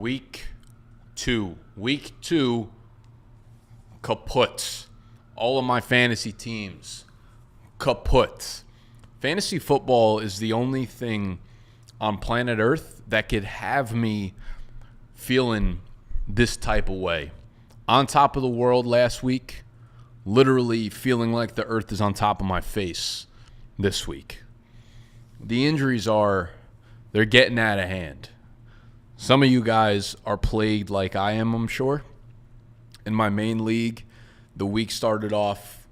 Week two, kaput. All of my fantasy teams, kaput. Fantasy football is the only thing on planet Earth that could have me feeling this type of way. On top of the world last week, literally feeling like the earth is on top of my face this week. The injuries they're getting out of hand. Some of you guys are plagued like I am, I'm sure. In my main league, the week started off,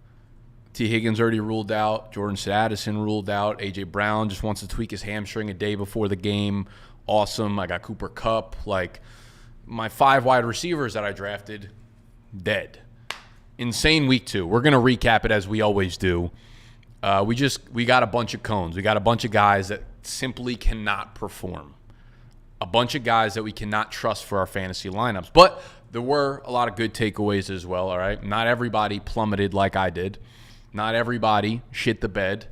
T. Higgins already ruled out, Jordan Addison ruled out, A.J. Brown just wants to tweak his hamstring a day before the game. Awesome. I got Cooper Kupp. Like, my 5 wide receivers that I drafted, dead. Insane week 2. We're going to recap it as we always do. We got a bunch of cones. We got a bunch of guys that simply cannot perform. A bunch of guys that we cannot trust for our fantasy lineups. But there were a lot of good takeaways as well, all right? Not everybody plummeted like I did. Not everybody shit the bed.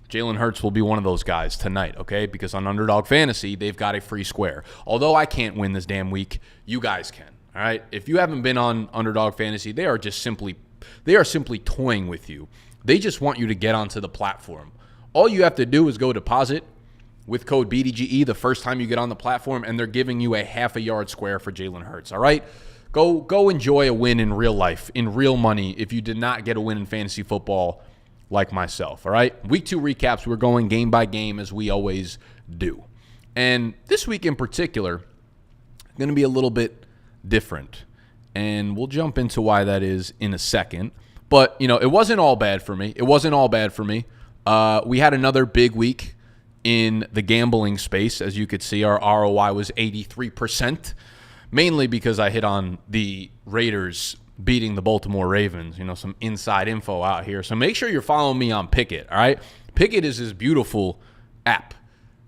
Jalen Hurts will be one of those guys tonight, okay? Because on Underdog Fantasy, they've got a free square. Although I can't win this damn week, you guys can, all right? If you haven't been on Underdog Fantasy, they are simply toying with you. They just want you to get onto the platform. All you have to do is go deposit with code BDGE the first time you get on the platform, and they're giving you a half a yard square for Jalen Hurts, all right? Go enjoy a win in real life, in real money, if you did not get a win in fantasy football like myself, all right? Week 2 recaps, we're going game by game as we always do. And this week in particular, going to be a little bit different. And we'll jump into why that is in a second. But, it wasn't all bad for me. We had another big week in the gambling space. As you could see, our ROI was 83%, mainly because I hit on the Raiders beating the Baltimore Ravens, some inside info out here. So make sure you're following me on Picket, all right? Picket is this beautiful app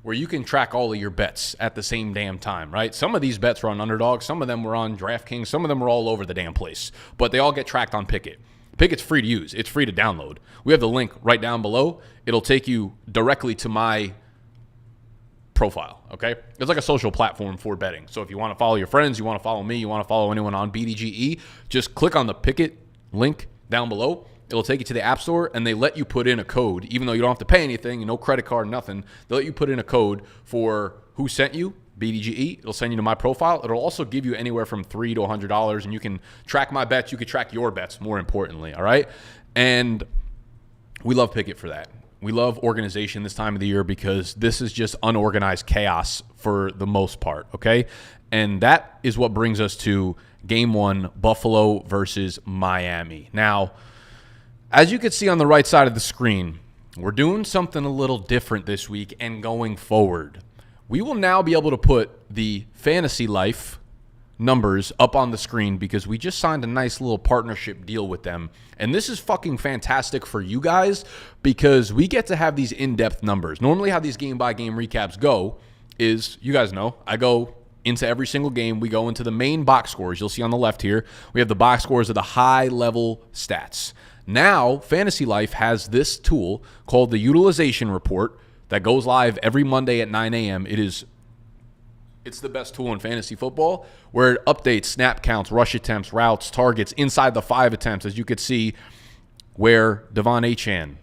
where you can track all of your bets at the same damn time, right? Some of these bets were on Underdog, some of them were on DraftKings, some of them were all over the damn place, but they all get tracked on Picket. Picket's free to use. It's free to download. We have the link right down below. It'll take you directly to my profile, okay? It's like a social platform for betting. So if you want to follow your friends, you want to follow me, you want to follow anyone on BDGE, just click on the Picket link down below. It'll take you to the App Store, and they let you put in a code, even though you don't have to pay anything, no credit card, nothing. They let you put in a code for who sent you, BDGE. It'll send you to my profile. It'll also give you anywhere from $3 to $100, and you can track my bets. You can track your bets, more importantly, all right? And we love Picket for that. We love organization this time of the year because this is just unorganized chaos for the most part, okay? And that is what brings us to Game 1, Buffalo versus Miami. Now, as you can see on the right side of the screen, we're doing something a little different this week and going forward. We will now be able to put the Fantasy Life numbers up on the screen because we just signed a nice little partnership deal with them. And this is fucking fantastic for you guys because we get to have these in-depth numbers. Normally how these game-by-game recaps go is, you guys know, I go into every single game. We go into the main box scores. You'll see on the left here, we have the box scores of the high-level stats. Now, Fantasy Life has this tool called the Utilization Report that goes live every Monday at 9 a.m. It's the best tool in fantasy football where it updates snap counts, rush attempts, routes, targets inside the 5 attempts, as you could see where Devon Achane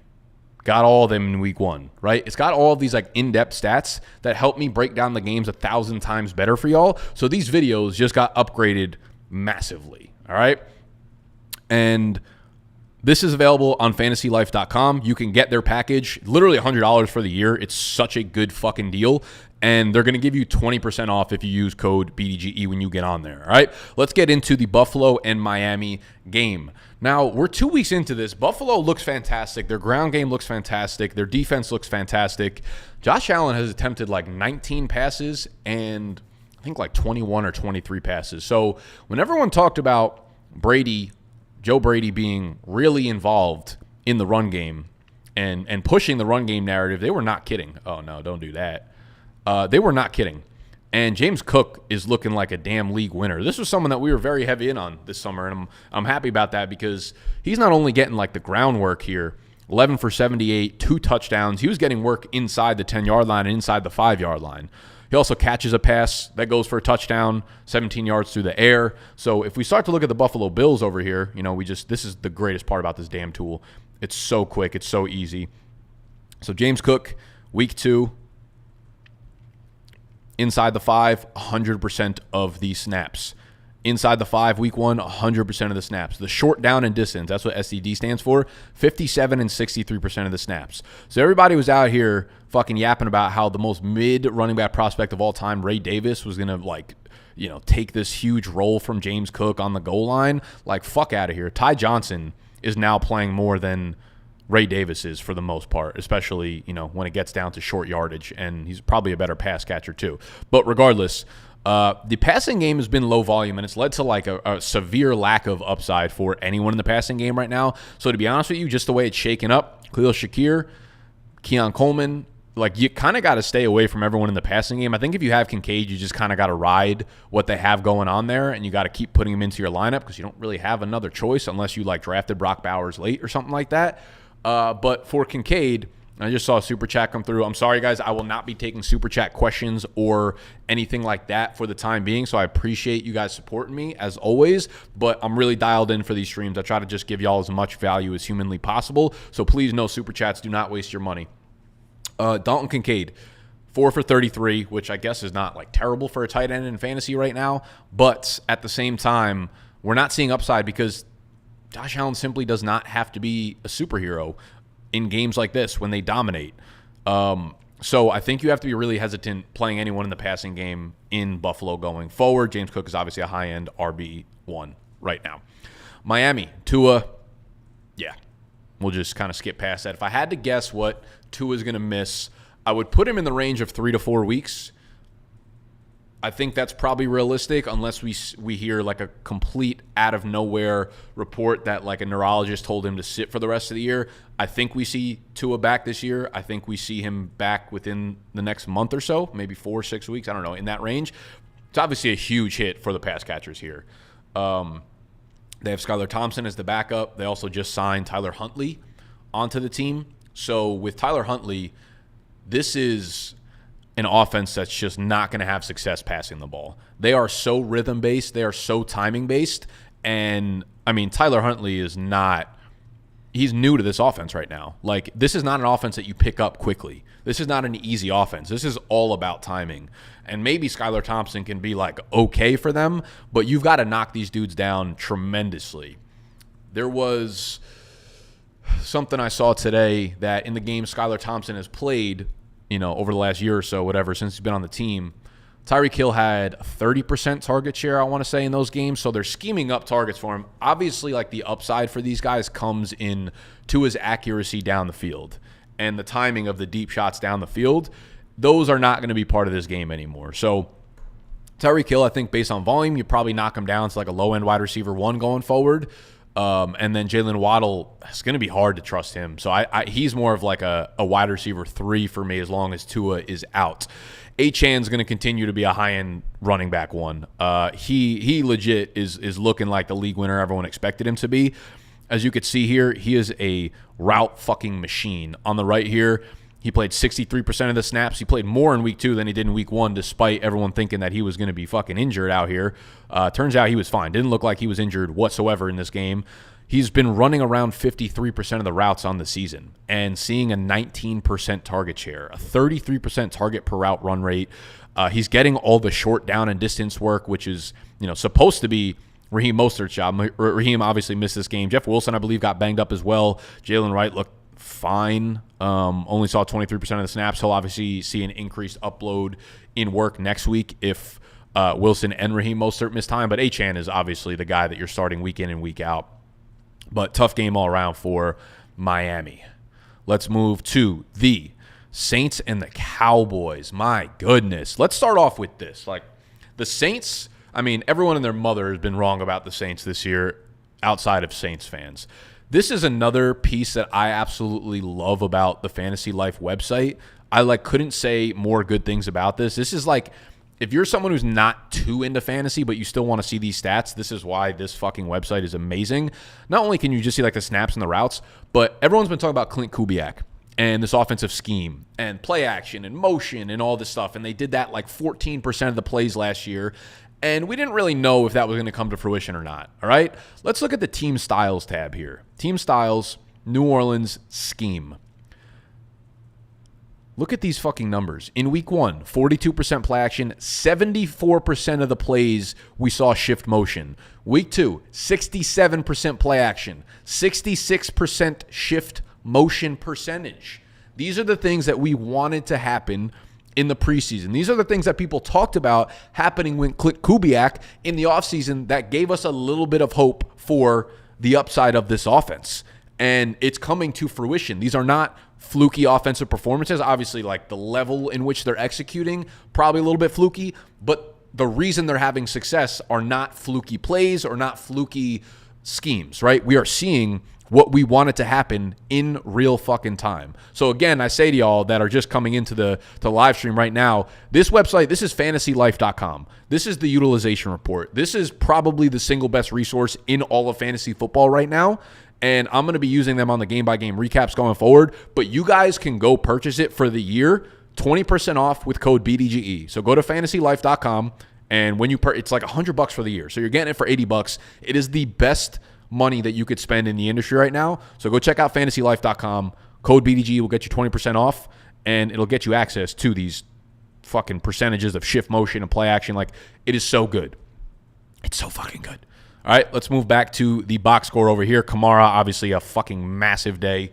got all of them in week 1, right? It's got all of these like in-depth stats that help me break down the games 1,000 times better for y'all. So these videos just got upgraded massively, all right? And this is available on fantasylife.com. You can get their package, literally $100 for the year. It's such a good fucking deal. And they're going to give you 20% off if you use code BDGE when you get on there, all right? Let's get into the Buffalo and Miami game. Now, we're 2 weeks into this. Buffalo looks fantastic. Their ground game looks fantastic. Their defense looks fantastic. Josh Allen has attempted like 19 passes and I think like 21 or 23 passes. So when everyone talked about Joe Brady being really involved in the run game and pushing the run game narrative, they were not kidding. Oh, no, don't do that. They were not kidding. And James Cook is looking like a damn league winner. This was someone that we were very heavy in on this summer, and I'm happy about that because he's not only getting like the groundwork here, 11 for 78, 2 touchdowns. He was getting work inside the 10-yard line and inside the 5-yard line. He also catches a pass that goes for a touchdown, 17 yards through the air. So if we start to look at the Buffalo Bills over here, this is the greatest part about this damn tool. It's so quick. It's so easy. So James Cook, week 2, inside the 5, 100% of the snaps. Inside the 5, week 1, 100% of the snaps. The short down and distance, that's what SDD stands for, 57 and 63% of the snaps. So everybody was out here fucking yapping about how the most mid running back prospect of all time, Ray Davis, was going to take this huge role from James Cook on the goal line. Like, fuck out of here. Ty Johnson is now playing more than Ray Davis is for the most part, especially, when it gets down to short yardage, and he's probably a better pass catcher too. But regardless, the passing game has been low volume, and it's led to like a severe lack of upside for anyone in the passing game right now. So to be honest with you, just the way it's shaken up, Khalil Shakir, Keon Coleman, like you kind of got to stay away from everyone in the passing game. I think if you have Kincaid, you just kind of got to ride what they have going on there, and you got to keep putting him into your lineup because you don't really have another choice unless you like drafted Brock Bowers late or something like that. But for Kincaid, I just saw a super chat come through. I'm sorry, guys. I will not be taking super chat questions or anything like that for the time being. So I appreciate you guys supporting me as always, but I'm really dialed in for these streams. I try to just give y'all as much value as humanly possible. So please, no super chats. Do not waste your money. Dalton Kincaid, 4 for 33, which I guess is not like terrible for a tight end in fantasy right now. But at the same time, we're not seeing upside because Josh Allen simply does not have to be a superhero in games like this when they dominate. So I think you have to be really hesitant playing anyone in the passing game in Buffalo going forward. James Cook is obviously a high-end RB1 right now. Miami, Tua, yeah, we'll just kind of skip past that. If I had to guess what Tua is going to miss, I would put him in the range of 3 to 4 weeks. I think that's probably realistic unless we hear like a complete out of nowhere report that like a neurologist told him to sit for the rest of the year. I think we see Tua back this year. I think we see him back within the next month or so, maybe 4 or 6 weeks. I don't know, in that range. It's obviously a huge hit for the pass catchers here. They have Skylar Thompson as the backup. They also just signed Tyler Huntley onto the team. So with Tyler Huntley, this is an offense that's just not going to have success passing the ball. They are so rhythm-based. They are so timing-based. And, I mean, Tyler Huntley is not – he's new to this offense right now. Like, this is not an offense that you pick up quickly. This is not an easy offense. This is all about timing. And maybe Skylar Thompson can be, like, okay for them, but you've got to knock these dudes down tremendously. There was something I saw today that in the game Skylar Thompson has played – over the last year or so, whatever, since he's been on the team, Tyreek Hill had 30% target share, I want to say, in those games. So they're scheming up targets for him. Obviously, like the upside for these guys comes in to his accuracy down the field and the timing of the deep shots down the field. Those are not going to be part of this game anymore. So Tyreek Hill, I think based on volume, you probably knock him down to like a low-end wide receiver 1 going forward. And then Jalen Waddle, it's going to be hard to trust him. So he's more of like a wide receiver 3 for me as long as Tua is out. Achan's going to continue to be a high-end running back 1. He legit is looking like the league winner everyone expected him to be. As you could see here, he is a route fucking machine. On the right here, he played 63% of the snaps. He played more in week 2 than he did in week 1, despite everyone thinking that he was going to be fucking injured out here. Turns out he was fine. Didn't look like he was injured whatsoever in this game. He's been running around 53% of the routes on the season and seeing a 19% target share, a 33% target per route run rate. He's getting all the short down and distance work, which is supposed to be Raheem Mostert's job. Raheem obviously missed this game. Jeff Wilson, I believe, got banged up as well. Jalen Wright looked fine. Only saw 23% of the snaps. He'll obviously see an increased upload in work next week if Wilson and Raheem Mostert miss time. But Achan is obviously the guy that you're starting week in and week out. But tough game all around for Miami. Let's move to the Saints and the Cowboys. My goodness. Let's start off with this. Like, the Saints, I mean, everyone and their mother has been wrong about the Saints this year outside of Saints fans. This is another piece that I absolutely love about the Fantasy Life website. I couldn't say more good things about this. This is like, if you're someone who's not too into fantasy, but you still want to see these stats, this is why this fucking website is amazing. Not only can you just see like the snaps and the routes, but everyone's been talking about Clint Kubiak and this offensive scheme and play action and motion and all this stuff. And they did that like 14% of the plays last year. And we didn't really know if that was going to come to fruition or not. All right, let's look at the team styles tab here. Team styles, New Orleans scheme. Look at these fucking numbers. In week 1, 42% play action, 74% of the plays we saw shift motion. Week 2, 67% play action, 66% shift motion percentage. These are the things that we wanted to happen in the preseason. These are the things that people talked about happening with Kubiak in the offseason that gave us a little bit of hope for the upside of this offense. And it's coming to fruition. These are not fluky offensive performances. Obviously, like the level in which they're executing, probably a little bit fluky, but the reason they're having success are not fluky plays or not fluky schemes, right? We are seeing what we want it to happen in real fucking time. So again, I say to y'all that are just coming into the live stream right now, this website, this is fantasylife.com. This is the utilization report. This is probably the single best resource in all of fantasy football right now. And I'm going to be using them on the game-by-game recaps going forward. But you guys can go purchase it for the year, 20% off with code BDGE. So go to fantasylife.com, and when you it's like $100 for the year. So you're getting it for $80. It is the best money that you could spend in the industry right now. So go check out fantasylife.com. Code BDGE will get you 20% off, and it'll get you access to these fucking percentages of shift motion and play action. Like, it is so good. It's so fucking good. All right, let's move back to the box score over here. Kamara, obviously a fucking massive day.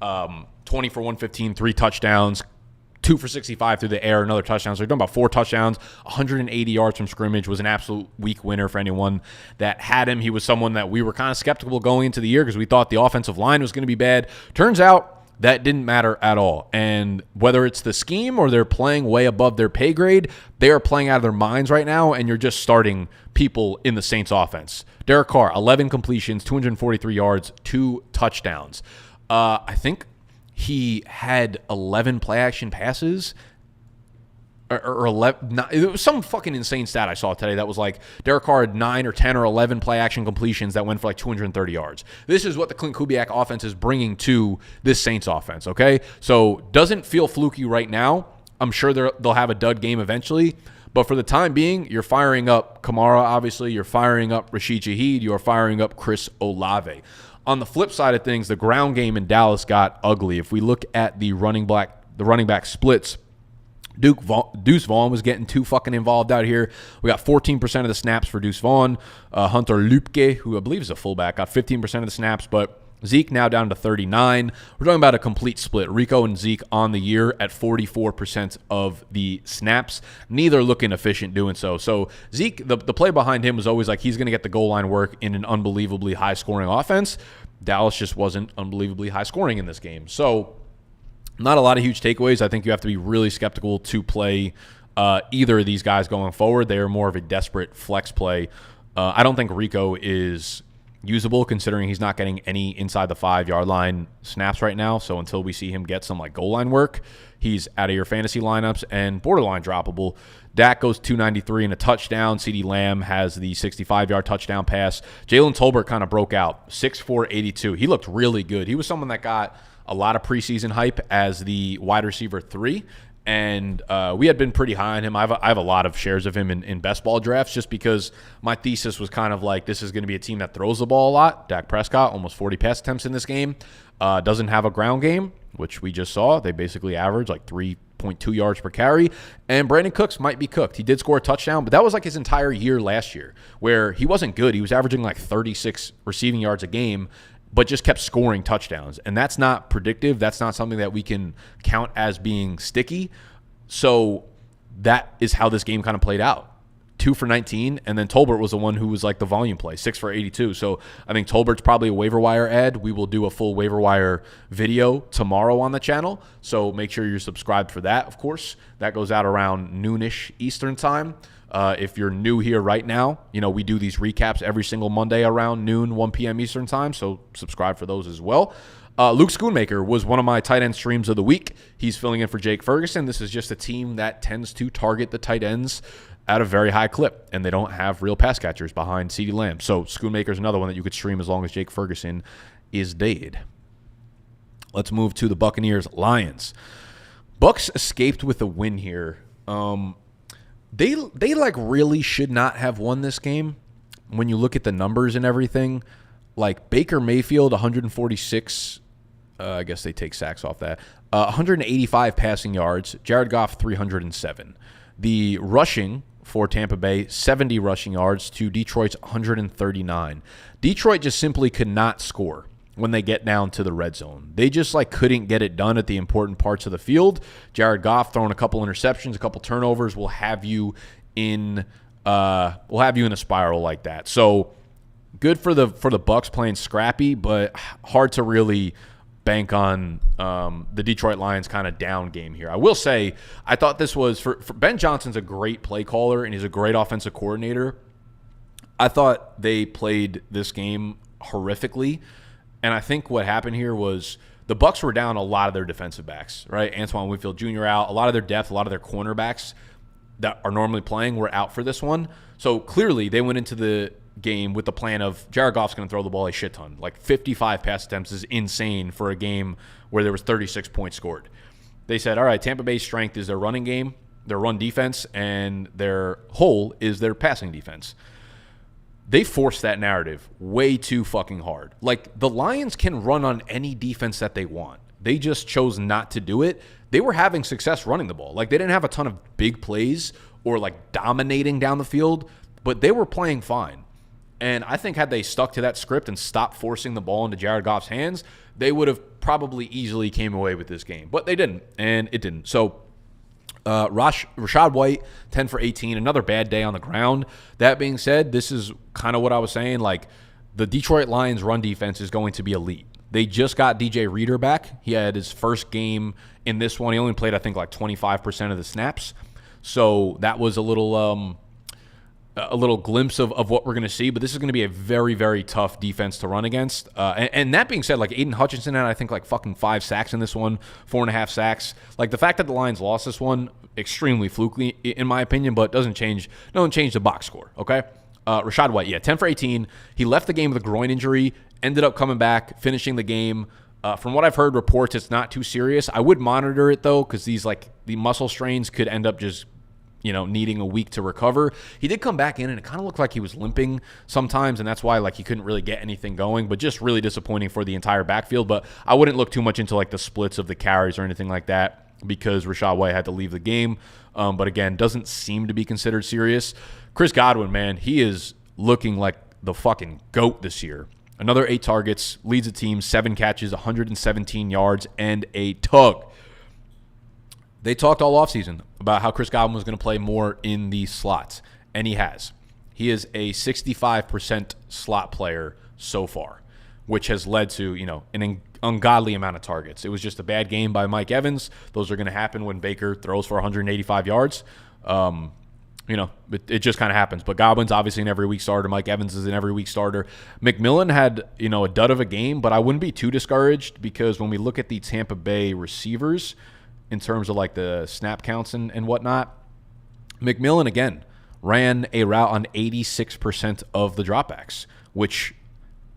20 for 115, 3 touchdowns, 2 for 65 through the air, another touchdown. So you're talking about 4 touchdowns, 180 yards from scrimmage, was an absolute week winner for anyone that had him. He was someone that we were kind of skeptical going into the year because we thought the offensive line was going to be bad. Turns out that didn't matter at all. And whether it's the scheme or they're playing way above their pay grade, they are playing out of their minds right now, and you're just starting people in the Saints offense. Derek Carr, 11 completions, 243 yards, 2 touchdowns. I think he had 11 play-action passes, or 11. It was some fucking insane stat I saw today that was like Derek Carr had 9 or 10 or 11 play-action completions that went for like 230 yards. This is what the Clint Kubiak offense is bringing to this Saints offense, okay? So doesn't feel fluky right now. I'm sure they'll have a dud game eventually. But for the time being, you're firing up Kamara, obviously. You're firing up Rashid Shaheed. You're firing up Chris Olave. On the flip side of things, the ground game in Dallas got ugly. If we look at the running back splits, Deuce Vaughn was getting too fucking involved out here. We got 14% of the snaps for Deuce Vaughn. Hunter Lupke, who I believe is a fullback, got 15% of the snaps, but Zeke now down to 39. We're talking about a complete split. Rico and Zeke on the year at 44% of the snaps. Neither looking efficient doing so. So Zeke, the play behind him was always like he's going to get the goal line work in an unbelievably high-scoring offense. Dallas just wasn't unbelievably high-scoring in this game. So not a lot of huge takeaways. I think you have to be really skeptical to play either of these guys going forward. They are more of a desperate flex play. I don't think Rico is usable considering he's not getting any inside the 5-yard line snaps right now. So until we see him get some like goal line work, he's out of your fantasy lineups and borderline droppable. Dak goes 293 and a touchdown. CeeDee Lamb has the 65-yard touchdown pass. Jalen Tolbert kind of broke out, 6'4", 82. He looked really good. He was someone that got a lot of preseason hype as the wide receiver 3. And we had been pretty high on him. I have a lot of shares of him in best ball drafts just because my thesis was kind of like this is going to be a team that throws the ball a lot. Dak Prescott, almost 40 pass attempts in this game. Doesn't have a ground game, which we just saw. They basically average like 3.2 yards per carry. And Brandon Cooks might be cooked. He did score a touchdown, but that was like his entire year last year where he wasn't good. He was averaging like 36 receiving yards a game, but just kept scoring touchdowns. And that's not predictive. That's not something that we can count as being sticky. So that is how this game kind of played out. 2 for 19, and then Tolbert was the one who was like the volume play, 6 for 82. So I think Tolbert's probably a waiver wire ad. We will do a full waiver wire video tomorrow on the channel. So make sure you're subscribed for that, of course. That goes out around noonish Eastern time. If you're new here right now, we do these recaps every single Monday around noon, 1 p.m. Eastern time, so subscribe for those as well. Luke Schoonmaker was one of my tight end streams of the week. He's filling in for Jake Ferguson. This is just a team that tends to target the tight ends at a very high clip, and they don't have real pass catchers behind CeeDee Lamb. So Schoonmaker's another one that you could stream as long as Jake Ferguson is dead. Let's move to the Buccaneers Lions. Bucs escaped with a win here. They like really should not have won this game when you look at the numbers and everything. Like Baker Mayfield, 146. I guess they take sacks off that. 185 passing yards. Jared Goff, 307. The rushing for Tampa Bay, 70 rushing yards to Detroit's 139. Detroit just simply could not score when they get down to the red zone. They just like couldn't get it done at the important parts of the field. Jared Goff throwing a couple interceptions, a couple turnovers will have you in a spiral like that. So good for the Bucs playing scrappy, but hard to really bank on the Detroit Lions kind of down game here. I will say I thought this was for Ben Johnson's a great play caller and he's a great offensive coordinator. I thought they played this game horrifically. And I think what happened here was the Bucs were down a lot of their defensive backs, right? Antoine Winfield Jr. out. A lot of their depth, a lot of their cornerbacks that are normally playing were out for this one. So clearly they went into the game with the plan of Jared Goff's going to throw the ball a shit ton. Like 55 pass attempts is insane for a game where there was 36 points scored. They said, all right, Tampa Bay's strength is their running game, their run defense, and their hole is their passing defense. They forced that narrative way too fucking hard. Like, the Lions can run on any defense that they want. They just chose not to do it. They were having success running the ball. Like, they didn't have a ton of big plays or, like, dominating down the field, but they were playing fine. And I think had they stuck to that script and stopped forcing the ball into Jared Goff's hands, they would have probably easily came away with this game. But they didn't, and it didn't. So, Rachaad White, 10 for 18, another bad day on the ground. That being said, this is kind of what I was saying. Like, the Detroit Lions run defense is going to be elite. They just got DJ Reader back. He had his first game in this one. He only played, I think, like 25% of the snaps. So that was a little glimpse of what we're going to see. But this is going to be a very, very tough defense to run against. And that being said, like Aiden Hutchinson had, I think, like fucking 5 sacks in this one, 4.5 sacks. Like the fact that the Lions lost this one, extremely flukely, in my opinion, but doesn't change the box score, okay? Rachaad White, 10 for 18. He left the game with a groin injury, ended up coming back, finishing the game. From what I've heard reports, it's not too serious. I would monitor it, though, because the muscle strains could end up just needing a week to recover. He did come back in, and it kind of looked like he was limping sometimes, and that's why he couldn't really get anything going, but just really disappointing for the entire backfield. But I wouldn't look too much into the splits of the carries or anything like that because Rachaad White had to leave the game. But again, doesn't seem to be considered serious. Chris Godwin, man, he is looking like the fucking GOAT this year. Another 8 targets, leads the team, 7 catches, 117 yards, and a tug. They talked all offseason about how Chris Godwin was going to play more in the slots, and he has. He is a 65% slot player so far, which has led to, an ungodly amount of targets. It was just a bad game by Mike Evans. Those are going to happen when Baker throws for 185 yards. It just kind of happens. But Godwin's obviously an every week starter. Mike Evans is an every week starter. McMillan had, a dud of a game, but I wouldn't be too discouraged because when we look at the Tampa Bay receivers, in terms of the snap counts and whatnot, McMillan, again, ran a route on 86% of the dropbacks, which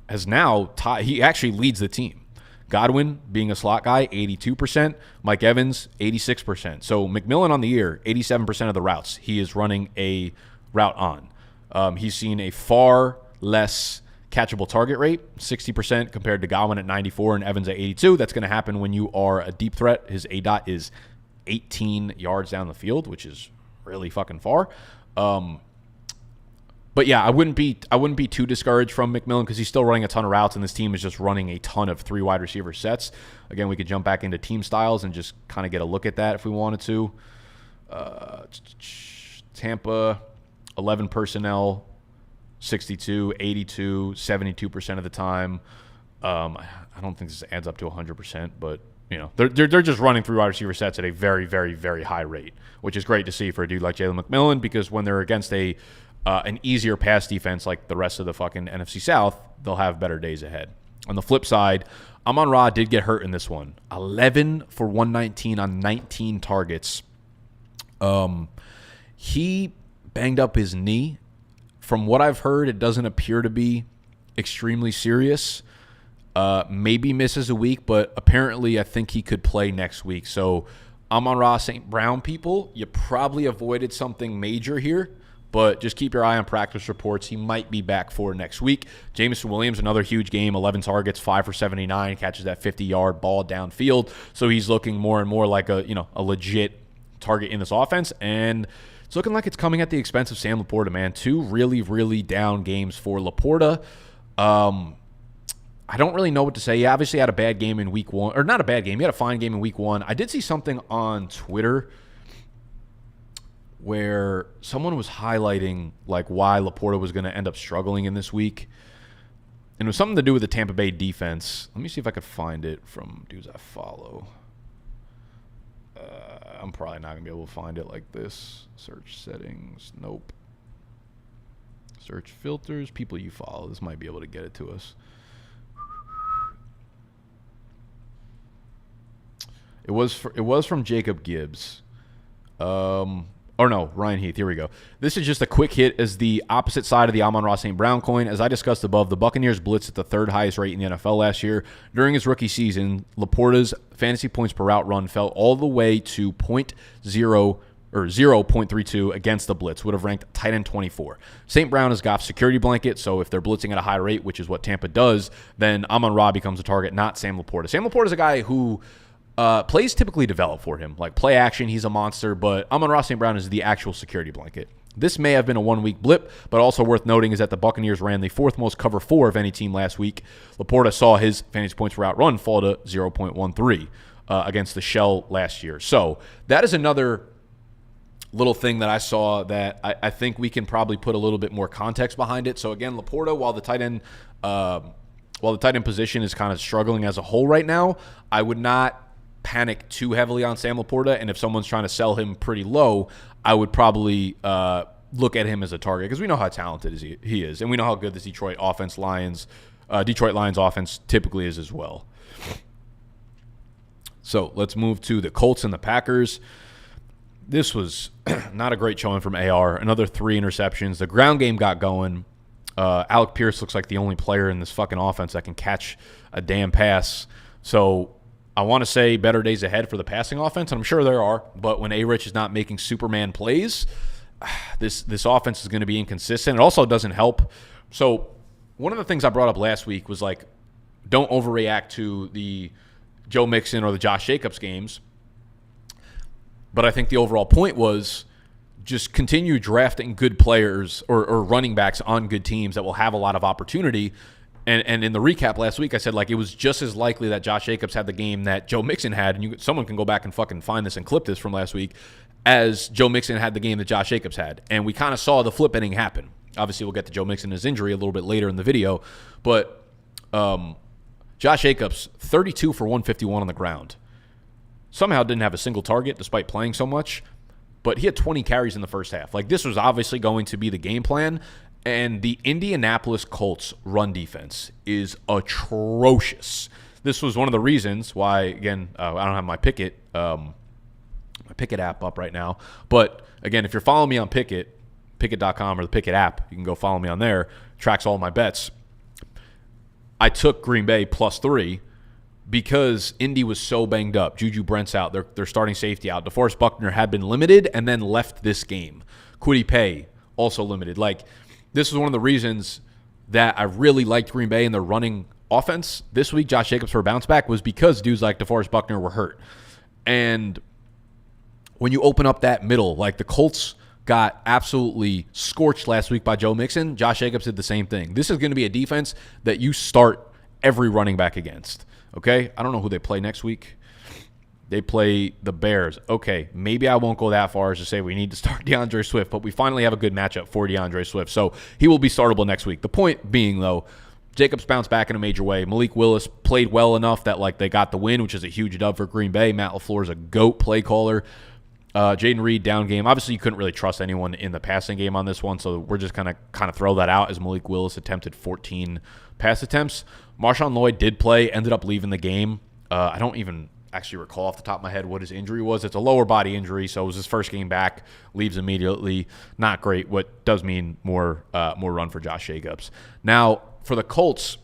has now he actually leads the team. Godwin, being a slot guy, 82%. Mike Evans, 86%. So McMillan on the year, 87% of the routes he is running a route on. He's seen a far less catchable target rate, 60% compared to Godwin at 94 and Evans at 82. That's going to happen when you are a deep threat. His ADOT is 18 yards down the field, which is really fucking far. But yeah, I wouldn't be too discouraged from McMillan because he's still running a ton of routes, and this team is just running a ton of 3 wide receiver sets. Again, we could jump back into team styles and just kind of get a look at that if we wanted to. Tampa, 11 personnel, 62, 82, 72% of the time. I don't think this adds up to 100%, but they're just running 3 wide receiver sets at a very, very, very high rate, which is great to see for a dude like Jalen McMillan because when they're against an easier pass defense like the rest of the fucking NFC South, they'll have better days ahead. On the flip side, Amon-Ra did get hurt in this one. 11 for 119 on 19 targets. He banged up his knee. From what I've heard, it doesn't appear to be extremely serious. Maybe misses a week, but apparently I think he could play next week. So Amon-Ra St. Brown people, you probably avoided something major here, but just keep your eye on practice reports. He might be back for next week. Jameson Williams, another huge game, 11 targets, 5 for 79, catches that 50-yard ball downfield. So he's looking more and more like a legit target in this offense, and it's looking like it's coming at the expense of Sam Laporta, man. 2 really, really down games for Laporta. I don't really know what to say. He obviously had a bad game in week 1. Or not a bad game. He had a fine game in week 1. I did see something on Twitter where someone was highlighting like why Laporta was going to end up struggling in this week. And it was something to do with the Tampa Bay defense. Let me see if I could find it from dudes I follow. I'm probably not going to be able to find it like this. Search settings. Nope. Search filters. People you follow. This might be able to get it to us. It was from Jacob Gibbs. Or no, Ryan Heath. Here we go. This is just a quick hit as the opposite side of the Amon-Ra St. Brown coin. As I discussed above, the Buccaneers blitzed at the 3rd highest rate in the NFL last year. During his rookie season, Laporta's fantasy points per route run fell all the way to 0.32 against the blitz, would have ranked tight end 24. St. Brown is Goff's security blanket, so if they're blitzing at a high rate, which is what Tampa does, then Amon-Ra becomes a target, not Sam Laporta. Sam Laporta is a guy who plays typically develop for him. Like play action, he's a monster, but Amon-Ra St. Brown is the actual security blanket. This may have been a 1-week blip, but also worth noting is that the Buccaneers ran the 4th most cover 4 of any team last week. Laporta saw his fantasy points per route run fall to 0.13 against the Shell last year. So that is another little thing that I saw that I think we can probably put a little bit more context behind it. So again, Laporta, while the tight end position is kind of struggling as a whole right now, I would not panic too heavily on Sam Laporta, and if someone's trying to sell him pretty low, I would probably look at him as a target because we know how talented he is, and we know how good this Detroit Lions offense typically is as well. So let's move to the Colts and the Packers. This was not a great showing from AR. Another 3 interceptions. The ground game got going. Alec Pierce looks like the only player in this fucking offense that can catch a damn pass. So I want to say better days ahead for the passing offense, and I'm sure there are, but when A-Rich is not making Superman plays, this offense is going to be inconsistent. It also doesn't help. So one of the things I brought up last week was like, don't overreact to the Joe Mixon or the Josh Jacobs games. But I think the overall point was just continue drafting good players or running backs on good teams that will have a lot of opportunity. And in the recap last week, I said, like, it was just as likely that Josh Jacobs had the game that Joe Mixon had, and someone can go back and fucking find this and clip this from last week, as Joe Mixon had the game that Josh Jacobs had. And we kind of saw the flip ending happen. Obviously, we'll get to Joe Mixon and his injury a little bit later in the video. But Josh Jacobs, 32 for 151 on the ground. Somehow didn't have a single target despite playing so much, but he had 20 carries in the first half. Like, this was obviously going to be the game plan. And the Indianapolis Colts run defense is atrocious. This was one of the reasons why, again, I don't have my Picket app up right now. But, again, if you're following me on picket.com or the Picket app, you can go follow me on there. Tracks all my bets. I took Green Bay +3 because Indy was so banged up. Juju Brent's out. They're starting safety out. DeForest Buckner had been limited and then left this game. Kwity Paye also limited. Like, this is one of the reasons that I really liked Green Bay and their running offense this week. Josh Jacobs for a bounce back was because dudes like DeForest Buckner were hurt. And when you open up that middle, like the Colts got absolutely scorched last week by Joe Mixon, Josh Jacobs did the same thing. This is going to be a defense that you start every running back against. Okay? I don't know who they play next week. They play the Bears. Okay, maybe I won't go that far as to say we need to start DeAndre Swift, but we finally have a good matchup for DeAndre Swift. So he will be startable next week. The point being, though, Jacobs bounced back in a major way. Malik Willis played well enough that like they got the win, which is a huge dub for Green Bay. Matt LaFleur is a GOAT play caller. Jaden Reed down game. Obviously, you couldn't really trust anyone in the passing game on this one, so we're just going to kind of throw that out as Malik Willis attempted 14 pass attempts. Marshawn Lloyd did play, ended up leaving the game. I don't even actually recall off the top of my head what his injury was. It's a lower body injury, so it was his first game back, leaves immediately. Not great. What does mean more run for Josh Jacobs. Now, for the Colts,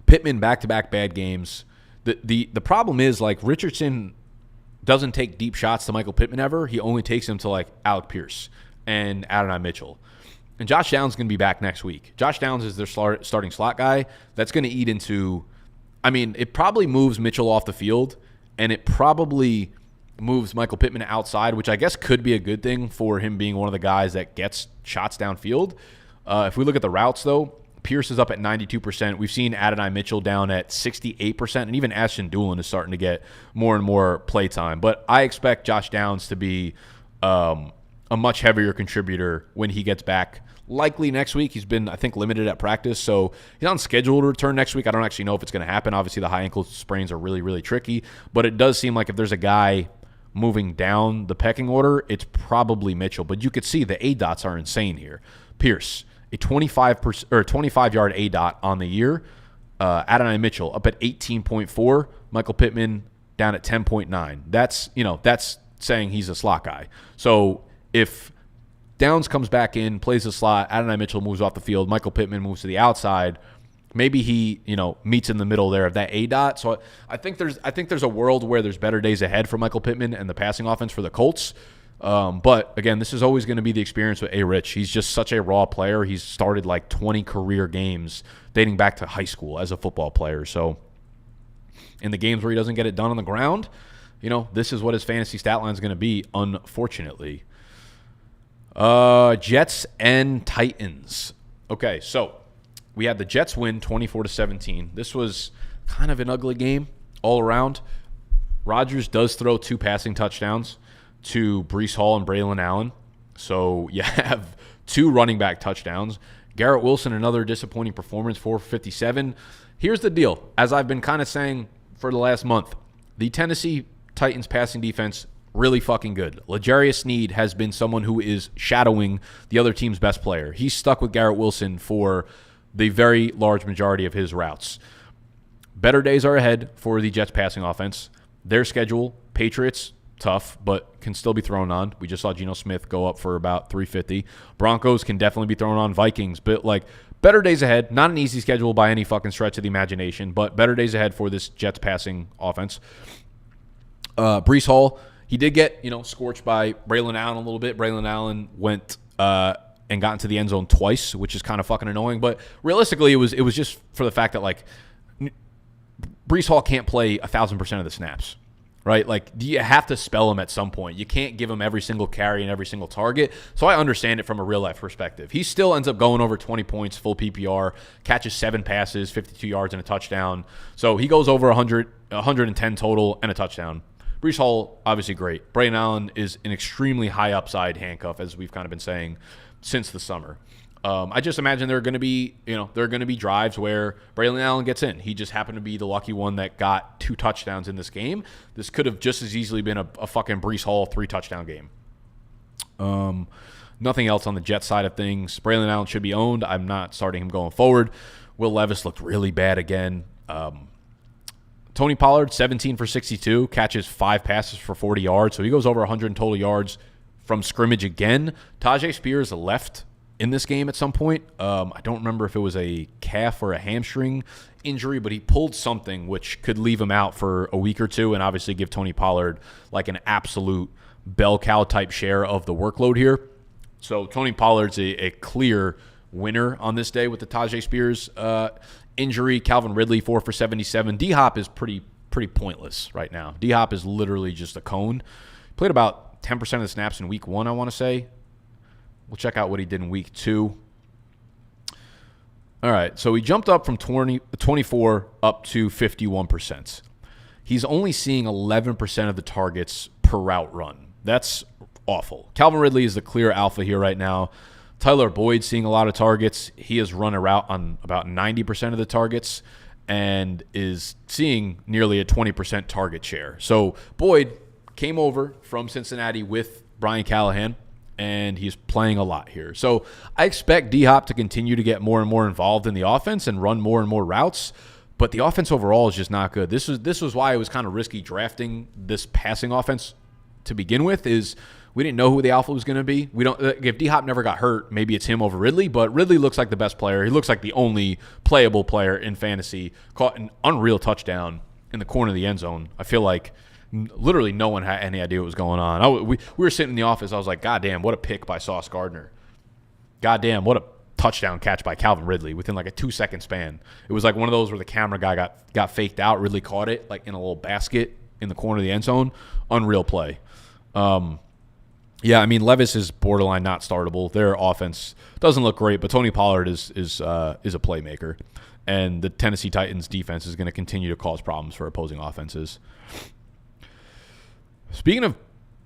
Pittman back-to-back bad games. The problem is, like, Richardson doesn't take deep shots to Michael Pittman ever. He only takes them to, like, Alec Pierce and Adonai Mitchell. And Josh Downs is going to be back next week. Josh Downs is their starting slot guy. That's going to eat into – I mean, it probably moves Mitchell off the field, and it probably moves Michael Pittman outside, which I guess could be a good thing for him being one of the guys that gets shots downfield. If we look at the routes, though, Pierce is up at 92%. We've seen Adonai Mitchell down at 68%, and even Ashton Doolin is starting to get more and more play time. But I expect Josh Downs to be a much heavier contributor when he gets back. Likely next week. He's been, I think, limited at practice, so he's on schedule to return next week. I don't actually know if it's going to happen. Obviously, the high ankle sprains are really, really tricky, but it does seem like if there's a guy moving down the pecking order, it's probably Mitchell. But you could see the ADOTs are insane here. Pierce, a 25-yard ADOT on the year. Adonai Mitchell up at 18.4. Michael Pittman down at 10.9. That's saying he's a slot guy. So if Downs comes back in, plays the slot, Adonai Mitchell moves off the field, Michael Pittman moves to the outside, maybe he, meets in the middle there of that ADOT. So I think there's a world where there's better days ahead for Michael Pittman and the passing offense for the Colts. But again, this is always going to be the experience with A-Rich. He's just such a raw player. He's started like 20 career games dating back to high school as a football player. So in the games where he doesn't get it done on the ground, this is what his fantasy stat line is going to be, unfortunately. Jets and Titans. Okay, so we had the Jets win 24-17. This was kind of an ugly game all around. Rodgers does throw 2 passing touchdowns to Breece Hall and Braylon Allen. So you have 2 running back touchdowns. Garrett Wilson, another disappointing performance, 457. Here's the deal. As I've been kind of saying for the last month, the Tennessee Titans passing defense, really fucking good. L'Jarius Sneed has been someone who is shadowing the other team's best player. He's stuck with Garrett Wilson for the very large majority of his routes. Better days are ahead for the Jets passing offense. Their schedule, Patriots, tough, but can still be thrown on. We just saw Geno Smith go up for about 350. Broncos can definitely be thrown on. Vikings, but better days ahead. Not an easy schedule by any fucking stretch of the imagination, but better days ahead for this Jets passing offense. Breece Hall, he did get, scorched by Braylon Allen a little bit. Braylon Allen went and got into the end zone twice, which is kind of fucking annoying. But realistically, it was just for the fact that, Breece Hall can't play 1,000% of the snaps, right? You have to spell him at some point. You can't give him every single carry and every single target. So I understand it from a real-life perspective. He still ends up going over 20 points, full PPR, catches 7 passes, 52 yards, and a touchdown. So he goes over 110 total and a touchdown. Breece Hall, obviously great. Braylon Allen is an extremely high upside handcuff, as we've kind of been saying since the summer. I just imagine there are going to be drives where Braylon Allen gets in. He just happened to be the lucky one that got 2 touchdowns in this game. This could have just as easily been a fucking Breece Hall 3-touchdown game. Nothing else on the Jets side of things. Braylon Allen should be owned. I'm not starting him going forward. Will Levis looked really bad again. Tony Pollard, 17 for 62, catches 5 passes for 40 yards. So he goes over 100 total yards from scrimmage again. Tajay Spears left in this game at some point. I don't remember if it was a calf or a hamstring injury, but he pulled something which could leave him out for a week or two and obviously give Tony Pollard an absolute bell cow type share of the workload here. So Tony Pollard's a clear winner on this day with the Tajay Spears injury. Calvin Ridley, 4 for 77. D-Hop is pretty pointless right now. D-Hop is literally just a cone. Played about 10% of the snaps in week 1, I want to say. We'll check out what he did in week 2. All right, so he jumped up from 24 up to 51%. He's only seeing 11% of the targets per route run. That's awful. Calvin Ridley is the clear alpha here right now. Tyler Boyd seeing a lot of targets. He has run a route on about 90% of the targets and is seeing nearly a 20% target share. So Boyd came over from Cincinnati with Brian Callahan, and he's playing a lot here. So I expect D-Hop to continue to get more and more involved in the offense and run more and more routes, but the offense overall is just not good. This was why it was kind of risky drafting this passing offense to begin with, is We didn't know who the alpha was going to be. We don't. If D-Hop never got hurt, maybe it's him over Ridley, but Ridley looks like the best player. He looks like the only playable player in fantasy. Caught an unreal touchdown in the corner of the end zone. I feel like literally no one had any idea what was going on. We were sitting in the office. I was like, God damn, what a pick by Sauce Gardner. God damn, what a touchdown catch by Calvin Ridley within like a 2-second span. It was like one of those where the camera guy got faked out. Ridley caught it like in a little basket in the corner of the end zone. Unreal play. Yeah, I mean, Levis is borderline not startable. Their offense doesn't look great, but Tony Pollard is a playmaker. And the Tennessee Titans defense is going to continue to cause problems for opposing offenses. Speaking of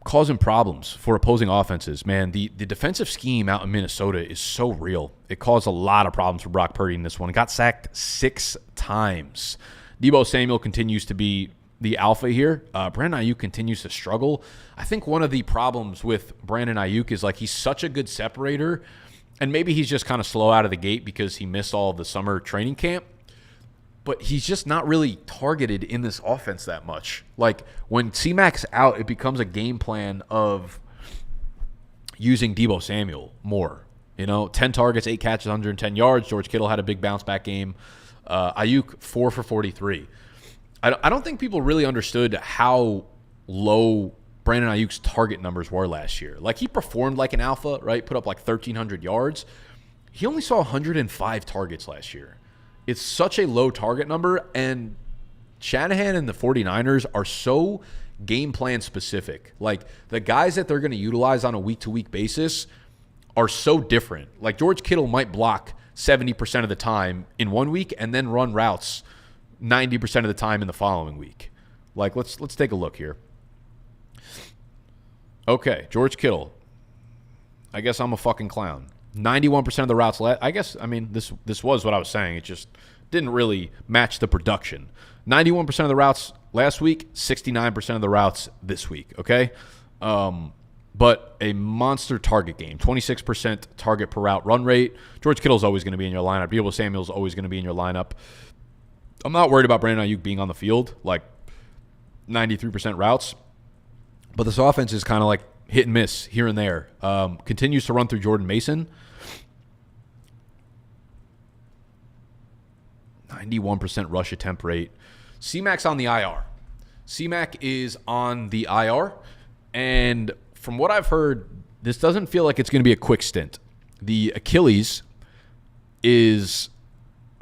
causing problems for opposing offenses, man, the defensive scheme out in Minnesota is so real. It caused a lot of problems for Brock Purdy in this one. It got sacked 6 times. Deebo Samuel continues to be the alpha here. Brandon Ayuk continues to struggle. I think one of the problems with Brandon Ayuk is like he's such a good separator, and maybe he's just kind of slow out of the gate because he missed all of the summer training camp. But he's just not really targeted in this offense that much. Like, when C-Mac's out, it becomes a game plan of using Deebo Samuel more. 10 targets, 8 catches, 110 yards. George Kittle had a big bounce-back game. Ayuk, 4 for 43. I don't think people really understood how low Brandon Ayuk's target numbers were last year. Like, he performed like an alpha, right? Put up like 1,300 yards. He only saw 105 targets last year. It's such a low target number, and Shanahan and the 49ers are so game plan specific. Like, the guys that they're going to utilize on a week-to-week basis are so different. Like, George Kittle might block 70% of the time in one week and then run routes 90% of the time in the following week. Like, let's take a look here. Okay, George Kittle. I guess I'm a fucking clown. 91% of the routes this was what I was saying. It just didn't really match the production. 91% of the routes last week, 69% of the routes this week, okay? But a monster target game. 26% target per route run rate. George Kittle's always going to be in your lineup. Deebo Samuel's always going to be in your lineup. I'm not worried about Brandon Ayuk being on the field, like 93% routes. But this offense is kind of like hit and miss here and there. Continues to run through Jordan Mason. 91% rush attempt rate. C-Mac's on the IR. C-Mac is on the IR. And from what I've heard, this doesn't feel like it's going to be a quick stint. The Achilles is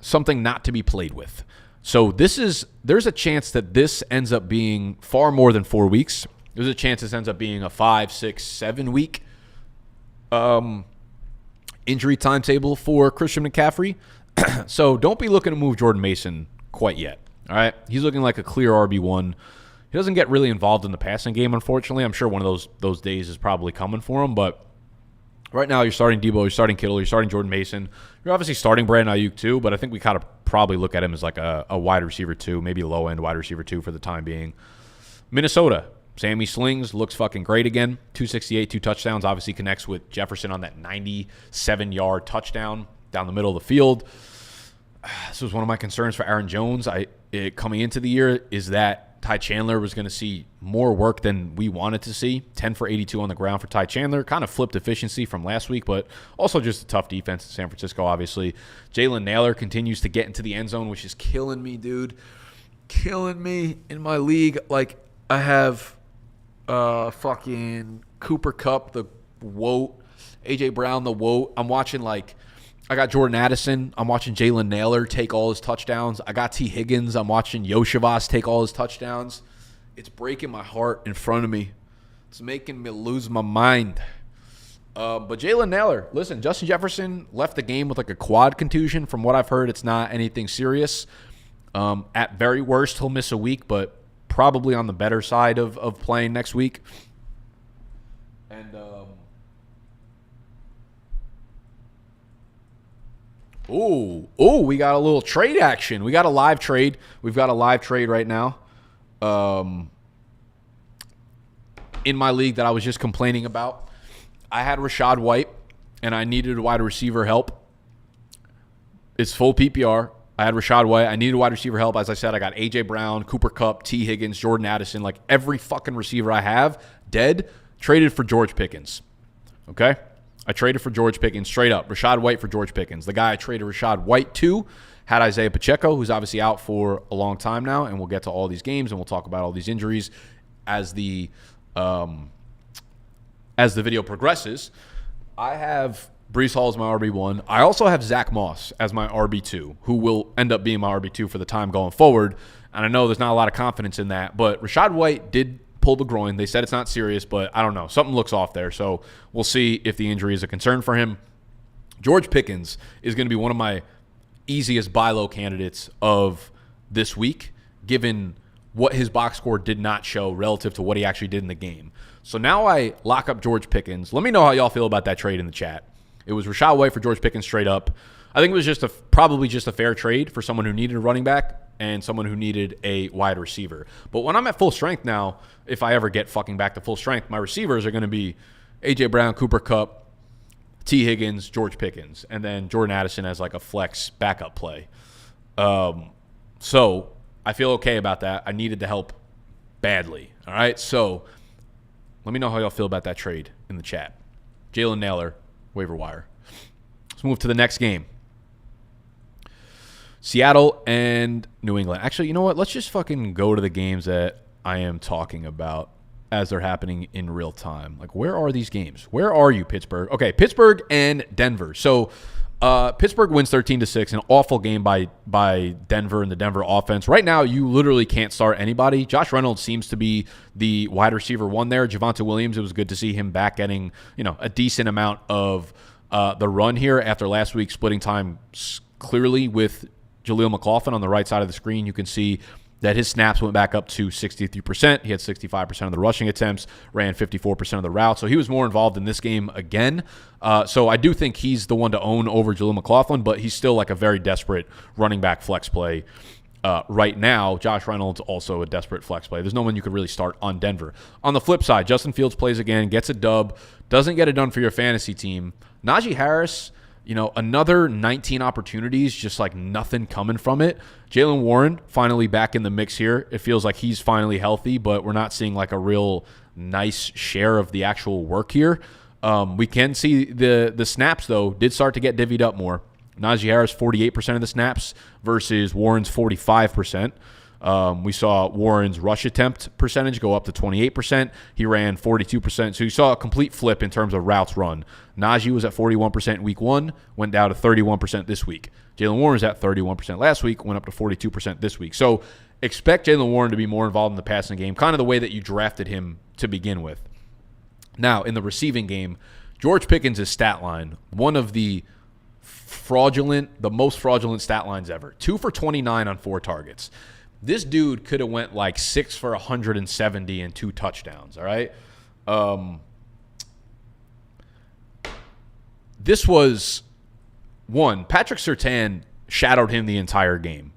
something not to be played with. So there's a chance that this ends up being far more than 4 weeks. There's a chance this ends up being a 5, 6, 7 week injury timetable for Christian McCaffrey. So don't be looking to move Jordan Mason quite yet. All right, he's looking like a clear RB1. He doesn't get really involved in the passing game, unfortunately. I'm sure one of those days is probably coming for him, but right now you're starting Deebo, you're starting Kittle, you're starting Jordan Mason. You're obviously starting Brandon Ayuk too, but I think we kind of probably look at him as like a wide receiver 2, maybe a low-end wide receiver 2 for the time being. Minnesota, Sammy Slings looks fucking great again. 268, 2 touchdowns. Obviously connects with Jefferson on that 97-yard touchdown down the middle of the field. This was one of my concerns for Aaron Jones. Coming into the year is that Ty Chandler was going to see more work than we wanted to see. 10 for 82 on the ground for Ty Chandler. Kind of flipped efficiency from last week, but also just a tough defense in San Francisco, obviously. Jalen Nailor continues to get into the end zone, which is killing me, dude. Killing me in my league. Like, I have fucking Cooper Kupp, the WOT, A.J. Brown, the WOT. I'm watching, I got Jordan Addison. I'm watching Jalen Nailor take all his touchdowns. I got T. Higgins. I'm watching Yoshivas take all his touchdowns. It's breaking my heart in front of me. It's making me lose my mind. But Jalen Nailor, listen, Justin Jefferson left the game with like a quad contusion. From what I've heard, it's not anything serious. At very worst, he'll miss a week, but probably on the better side of playing next week. And we got a little trade action. We got a live trade. We've got a live trade right now. In my league that I was just complaining about. I had Rachaad White, and I needed wide receiver help. It's full PPR. I had Rachaad White. I needed wide receiver help. As I said, I got A.J. Brown, Cooper Kupp, T. Higgins, Jordan Addison. Like, every fucking receiver I have, dead. traded for George Pickens. Okay? I traded for George Pickens straight up. Rachaad White for George Pickens. The guy I traded Rachaad White to had Isaiah Pacheco, who's obviously out for a long time now, and we'll get to all these games and we'll talk about all these injuries as the video progresses. I have Breece Hall as my RB1. I also have Zach Moss as my RB2, who will end up being my RB2 for the time going forward. And I know there's not a lot of confidence in that, but Rachaad White did pull the groin. They said it's not serious, but I don't know. Something looks off there, so we'll see if the injury is a concern for him. George Pickens is going to be one of my easiest buy low candidates of this week, given what his box score did not show relative to what he actually did in the game. So now I lock up George Pickens. Let me know how y'all feel about that trade in the chat. It was Rachaad White for George Pickens straight up. I think it was probably just a fair trade for someone who needed a running back and someone who needed a wide receiver. But when I'm at full strength now, if I ever get fucking back to full strength, my receivers are going to be A.J. Brown, Cooper Kupp, T. Higgins, George Pickens, and then Jordan Addison as like a flex backup play. So I feel okay about that. I needed the help badly. All right, so let me know how y'all feel about that trade in the chat. Jalen Naylor, waiver wire. Let's move to the next game. Seattle and New England. Actually, you know what? Let's just fucking go to the games that I am talking about as they're happening in real time. Like, where are these games? Where are you, Pittsburgh? Okay, Pittsburgh and Denver. So Pittsburgh wins 13-6, an awful game by Denver and the Denver offense. Right now, you literally can't start anybody. Josh Reynolds seems to be the wide receiver one there. Javonte Williams, it was good to see him back getting, a decent amount of the run here after last week splitting time clearly with Jaleel McLaughlin on the right side of the screen. You can see that his snaps went back up to 63%. He had 65% of the rushing attempts, ran 54% of the routes. So he was more involved in this game again. So I do think he's the one to own over Jaleel McLaughlin, but he's still like a very desperate running back flex play right now. Josh Reynolds also a desperate flex play. There's no one you could really start on Denver. On the flip side, Justin Fields plays again, gets a dub, doesn't get it done for your fantasy team. Najee Harris, another 19 opportunities, just like nothing coming from it. Jaylen Warren finally back in the mix here. It feels like he's finally healthy, but we're not seeing like a real nice share of the actual work here. We can see the snaps, though, did start to get divvied up more. Najee Harris, 48% of the snaps versus Warren's 45%. We saw Warren's rush attempt percentage go up to 28%. He ran 42%. So you saw a complete flip in terms of routes run. Najee was at 41% in week 1, went down to 31% this week. Jaylen Warren was at 31% last week, went up to 42% this week. So expect Jaylen Warren to be more involved in the passing game, kind of the way that you drafted him to begin with. Now, in the receiving game, George Pickens' stat line, one of the most fraudulent stat lines ever. 2 for 29 on 4 targets. This dude could have went like 6 for 170 and 2 touchdowns, all right? This was one. Patrick Surtain shadowed him the entire game.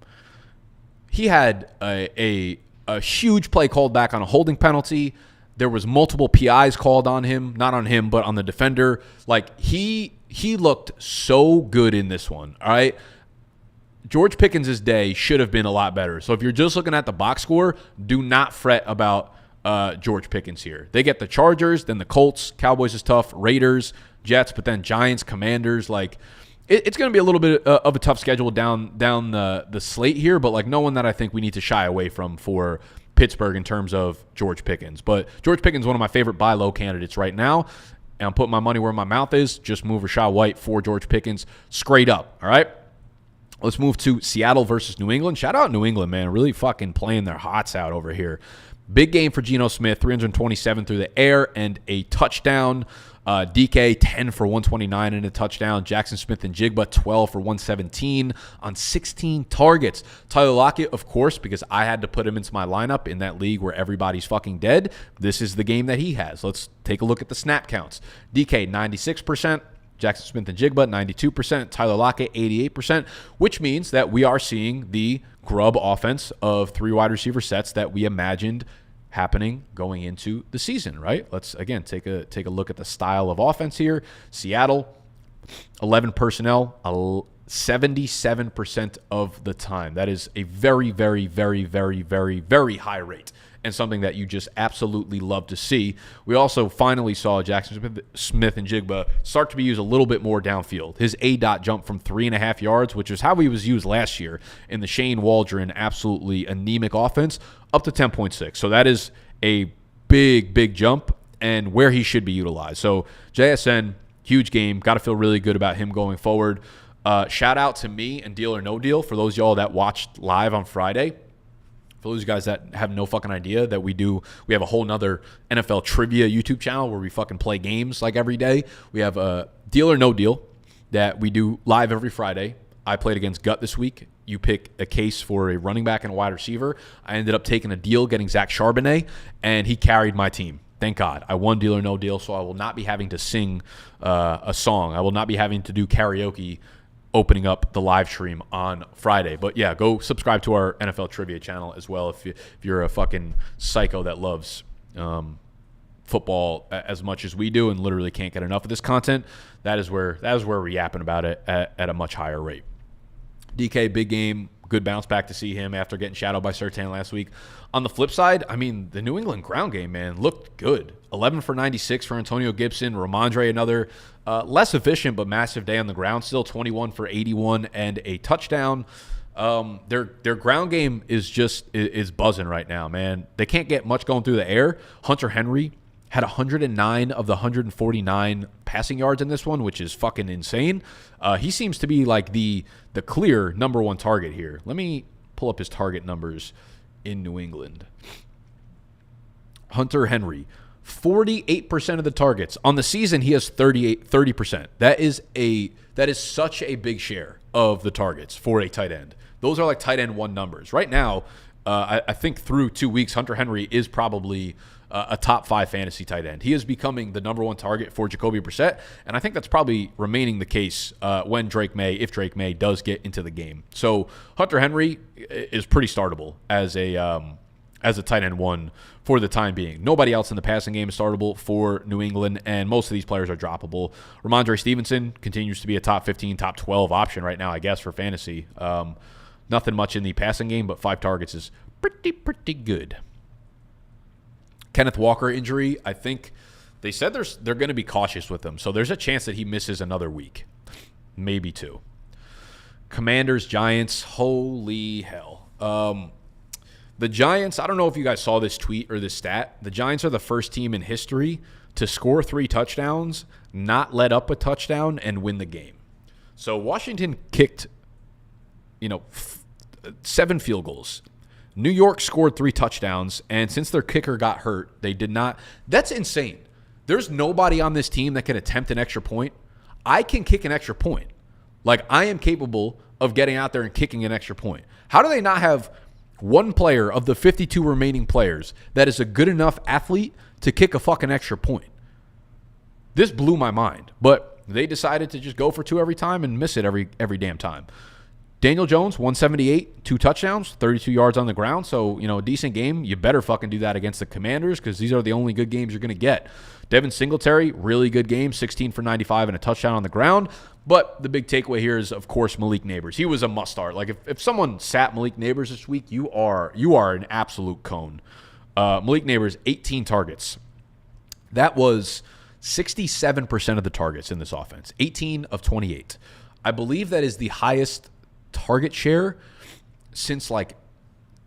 He had a huge play called back on a holding penalty. There was multiple PIs called on him, not on him, but on the defender. Like, he looked so good in this one, all right? George Pickens' day should have been a lot better. So if you're just looking at the box score, do not fret about George Pickens here. They get the Chargers, then the Colts. Cowboys is tough. Raiders, Jets, but then Giants, Commanders. Like, it's going to be a little bit of a tough schedule down the slate here, but like no one that I think we need to shy away from for Pittsburgh in terms of George Pickens. But George Pickens is one of my favorite buy low candidates right now, and I'm putting my money where my mouth is. Just move Rachaad White for George Pickens straight up, all right? Let's move to Seattle versus New England. Shout out New England, man. Really fucking playing their hots out over here. Big game for Geno Smith, 327 through the air and a touchdown. DK, 10 for 129 and a touchdown. Jackson Smith and Jigba, 12 for 117 on 16 targets. Tyler Lockett, of course, because I had to put him into my lineup in that league where everybody's fucking dead. This is the game that he has. Let's take a look at the snap counts. DK, 96%. Jackson Smith and Jigba, 92%. Tyler Lockett, 88%, which means that we are seeing the grub offense of 3 wide receiver sets that we imagined happening going into the season, right? Let's, again, take a look at the style of offense here. Seattle, 11 personnel, 77% of the time. That is a very, very, very, very, very, very high rate. and something that you just absolutely love to see. We also finally saw Jackson Smith and Jigba start to be used a little bit more downfield. His A-dot jumped from 3.5 yards, which is how he was used last year in the Shane Waldron absolutely anemic offense, up to 10.6. So that is a big jump and where he should be utilized. So JSN, huge game. Got to feel really good about him going forward. Shout out to me and Deal or No Deal for those y'all that watched live on Friday. For those guys that have no fucking idea that we have a whole nother NFL trivia YouTube channel where we fucking play games like every day. We have a Deal or No Deal that we do live every Friday. I played against Gut this week. You pick a case for a running back and a wide receiver. I ended up taking a deal, getting Zach Charbonnet, and he carried my team. Thank God. I won Deal or No Deal, so I will not be having to sing a song. I will not be having to do karaoke opening up the live stream on Friday. But yeah, go subscribe to our NFL trivia channel as well if you're a fucking psycho that loves football as much as we do and literally can't get enough of this content. That is where we're yapping about it at a much higher rate. DK, big game. Good bounce back to see him after getting shadowed by Surtain last week. On the flip side, I mean, the New England ground game, man, looked good. 11 for 96 for Antonio Gibson. Ramondre, another less efficient but massive day on the ground. Still 21 for 81 and a touchdown. Their ground game is buzzing right now, man. They can't get much going through the air. Hunter Henry had 109 of the 149 passing yards in this one, which is fucking insane. He seems to be like the clear number one target here. Let me pull up his target numbers in New England. Hunter Henry, 48% of the targets. On the season, he has 30%. That is such a big share of the targets for a tight end. Those are like tight end one numbers. Right now, I think through 2 weeks, Hunter Henry is probably a top 5 fantasy tight end. He is becoming the number one target for Jacoby Brissett, and I think that's probably remaining the case if Drake May does get into the game. So Hunter Henry is pretty startable as a tight end one for the time being. Nobody else in the passing game is startable for New England, and most of these players are droppable. Ramondre Stevenson continues to be a top 15, top 12 option right now, I guess, for fantasy. Nothing much in the passing game, but 5 targets is pretty good. Kenneth Walker injury, I think they said they're going to be cautious with him, so there's a chance that he misses another week, maybe 2. Commanders, Giants, holy hell. The Giants, I don't know if you guys saw this tweet or this stat. The Giants are the first team in history to score 3 touchdowns, not let up a touchdown, and win the game. So Washington kicked, 7 field goals. New York scored 3 touchdowns, and since their kicker got hurt, they did not. That's insane. There's nobody on this team that can attempt an extra point. I can kick an extra point. Like, I am capable of getting out there and kicking an extra point. How do they not have one player of the 52 remaining players that is a good enough athlete to kick a fucking extra point? This blew my mind, but they decided to just go for 2 every time and miss it every damn time. Daniel Jones, 178, 2 touchdowns, 32 yards on the ground. So, a decent game. You better fucking do that against the Commanders because these are the only good games you're going to get. Devin Singletary, really good game, 16 for 95 and a touchdown on the ground. But the big takeaway here is, of course, Malik Neighbors. He was a must-start. Like, if someone sat Malik Neighbors this week, you are an absolute cone. Malik Neighbors, 18 targets. That was 67% of the targets in this offense, 18 of 28. I believe that is the highest target share since like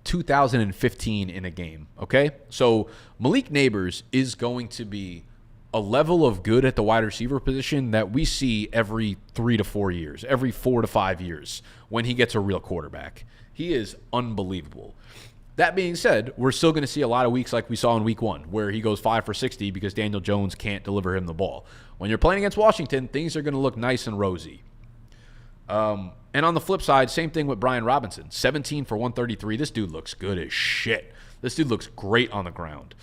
2015 in a game, okay? So Malik Neighbors is going to be a level of good at the wide receiver position that we see every 3 to 4 years, every 4 to 5 years when he gets a real quarterback. He is unbelievable. That being said, we're still going to see a lot of weeks like we saw in week 1 where he goes 5 for 60 because Daniel Jones can't deliver him the ball. When you're playing against Washington, things are going to look nice and rosy. And on the flip side, same thing with Brian Robinson. 17 for 133. This dude looks good as shit. This dude looks great on the ground.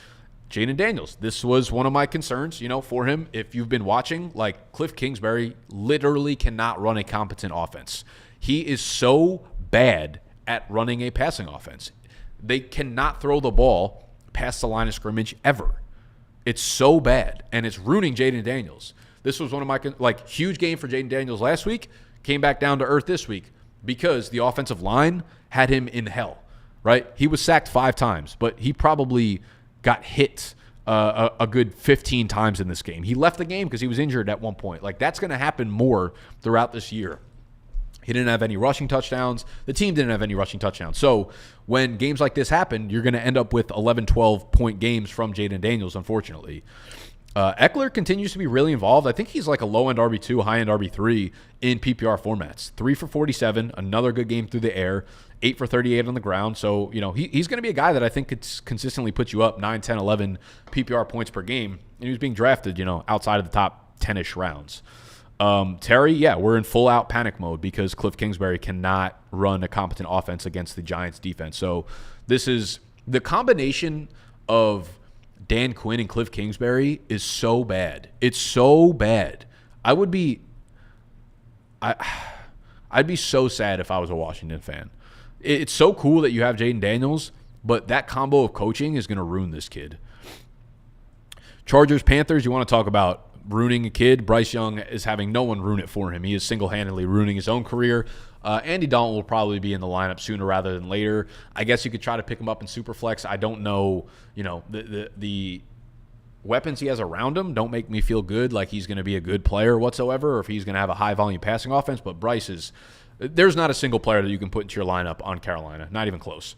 Jaden Daniels, this was one of my concerns, for him. If you've been watching, like, Cliff Kingsbury literally cannot run a competent offense. He is so bad at running a passing offense. They cannot throw the ball past the line of scrimmage ever. It's so bad, and it's ruining Jaden Daniels. This was one of my, huge game for Jaden Daniels last week. Came back down to earth this week because the offensive line had him in hell. right? He was sacked 5 times, but he probably got hit a good 15 times in this game. He left the game because he was injured at one point. Like, that's going to happen more throughout this year. He didn't have any rushing touchdowns. The team didn't have any rushing touchdowns. So when games like this happen, you're going to end up with 11, 12-point games from Jaden Daniels, unfortunately. Eckler continues to be really involved. I think he's like a low-end RB2, high-end RB3 in PPR formats. 3 for 47, another good game through the air, 8 for 38 on the ground. So, he's going to be a guy that I think could consistently put you up 9, 10, 11 PPR points per game. And he was being drafted, outside of the top 10-ish rounds. Terry, we're in full-out panic mode because Cliff Kingsbury cannot run a competent offense against the Giants' defense. So this is the combination of Dan Quinn and Cliff Kingsbury is so bad. It's so bad. I'd be so sad if I was a Washington fan. It's so cool that you have Jaden Daniels, but that combo of coaching is going to ruin this kid. Chargers, Panthers, you want to talk about ruining a kid? Bryce Young is having no one ruin it for him. He is single-handedly ruining his own career. Andy Dalton will probably be in the lineup sooner rather than later. I guess you could try to pick him up in Superflex. I don't know, the weapons he has around him don't make me feel good like he's going to be a good player whatsoever or if he's going to have a high-volume passing offense. But there's not a single player that you can put into your lineup on Carolina. Not even close.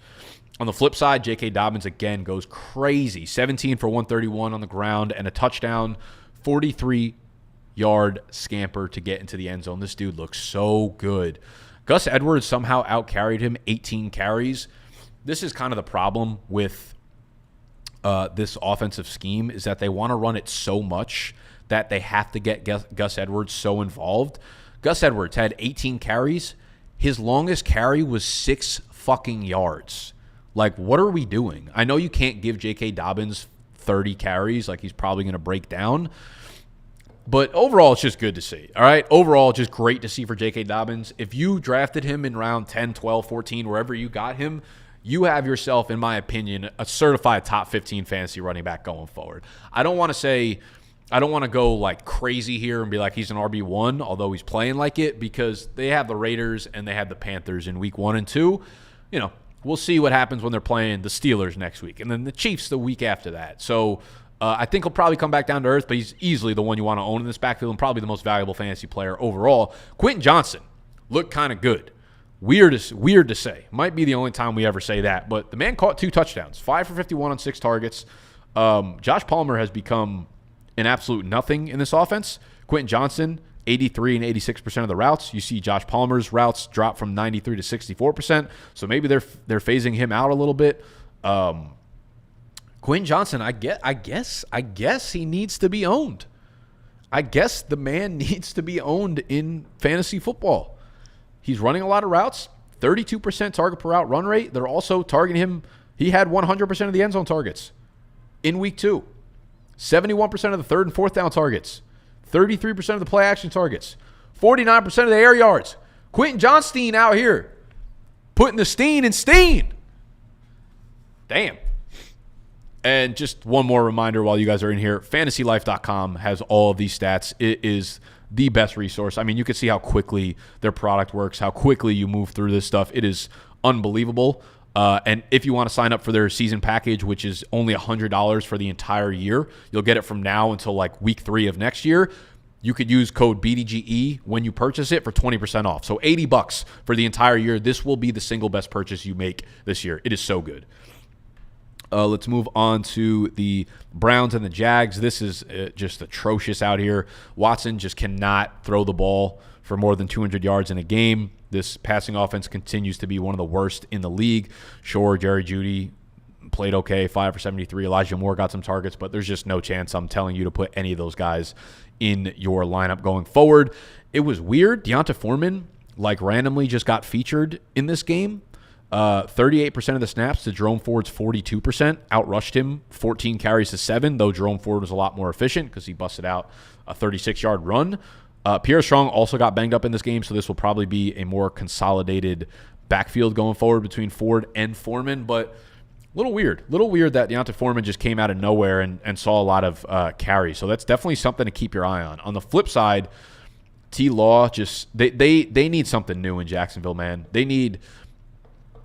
On the flip side, J.K. Dobbins again goes crazy. 17 for 131 on the ground and a touchdown. 43-yard scamper to get into the end zone. This dude looks so good. Gus Edwards somehow outcarried him, 18 carries. This is kind of the problem with this offensive scheme is that they want to run it so much that they have to get Gus Edwards so involved. Gus Edwards had 18 carries. His longest carry was 6 fucking yards. Like, what are we doing? I know you can't give J.K. Dobbins 30 carries. Like, he's probably going to break down. But overall, it's just good to see. All right? Overall, just great to see for J.K. Dobbins. If you drafted him in round 10, 12, 14, wherever you got him, you have yourself, in my opinion, a certified top 15 fantasy running back going forward. I don't want to go like crazy here and be like he's an RB1, although he's playing like it, because they have the Raiders and they have the Panthers in week 1 and 2. We'll see what happens when they're playing the Steelers next week and then the Chiefs the week after that. So I think he'll probably come back down to earth, but he's easily the one you want to own in this backfield and probably the most valuable fantasy player overall. Quentin Johnson looked kind of good. Weird to say. Might be the only time we ever say that, but the man caught 2 touchdowns, 5 for 51 on 6 targets. Josh Palmer has become an absolute nothing in this offense. Quentin Johnson, 83 and 86% of the routes. You see Josh Palmer's routes drop from 93 to 64%. So maybe they're phasing him out a little bit. Quentin Johnson, I guess he needs to be owned. I guess the man needs to be owned in fantasy football. He's running a lot of routes, 32% target per route run rate. They're also targeting him. He had 100% of the end zone targets in week 2. 71% of the third and fourth down targets. 33% of the play action targets. 49% of the air yards. Quentin Johnstein out here putting the Steen in Steen. Damn. And just one more reminder while you guys are in here, fantasylife.com has all of these stats. It is the best resource. I mean, you can see how quickly their product works, how quickly you move through this stuff. It is unbelievable. And if you want to sign up for their season package, which is only $100 for the entire year, you'll get it from now until like week 3 of next year. You could use code BDGE when you purchase it for 20% off. So $80 for the entire year. This will be the single best purchase you make this year. It is so good. Let's move on to the Browns and the Jags. This is just atrocious out here. Watson just cannot throw the ball for more than 200 yards in a game. This passing offense continues to be one of the worst in the league. Sure, Jerry Jeudy played okay, 5 for 73. Elijah Moore got some targets, but there's just no chance I'm telling you to put any of those guys in your lineup going forward. It was weird. Deonta Foreman, randomly just got featured in this game. 38% of the snaps to Jerome Ford's 42%. Outrushed him 14 carries to 7, though Jerome Ford was a lot more efficient because he busted out a 36-yard run. Pierre Strong also got banged up in this game, so this will probably be a more consolidated backfield going forward between Ford and Foreman. But a little weird that Deonta Foreman just came out of nowhere and saw a lot of carries. So that's definitely something to keep your eye on. On the flip side, T. Law they need something new in Jacksonville, man. They need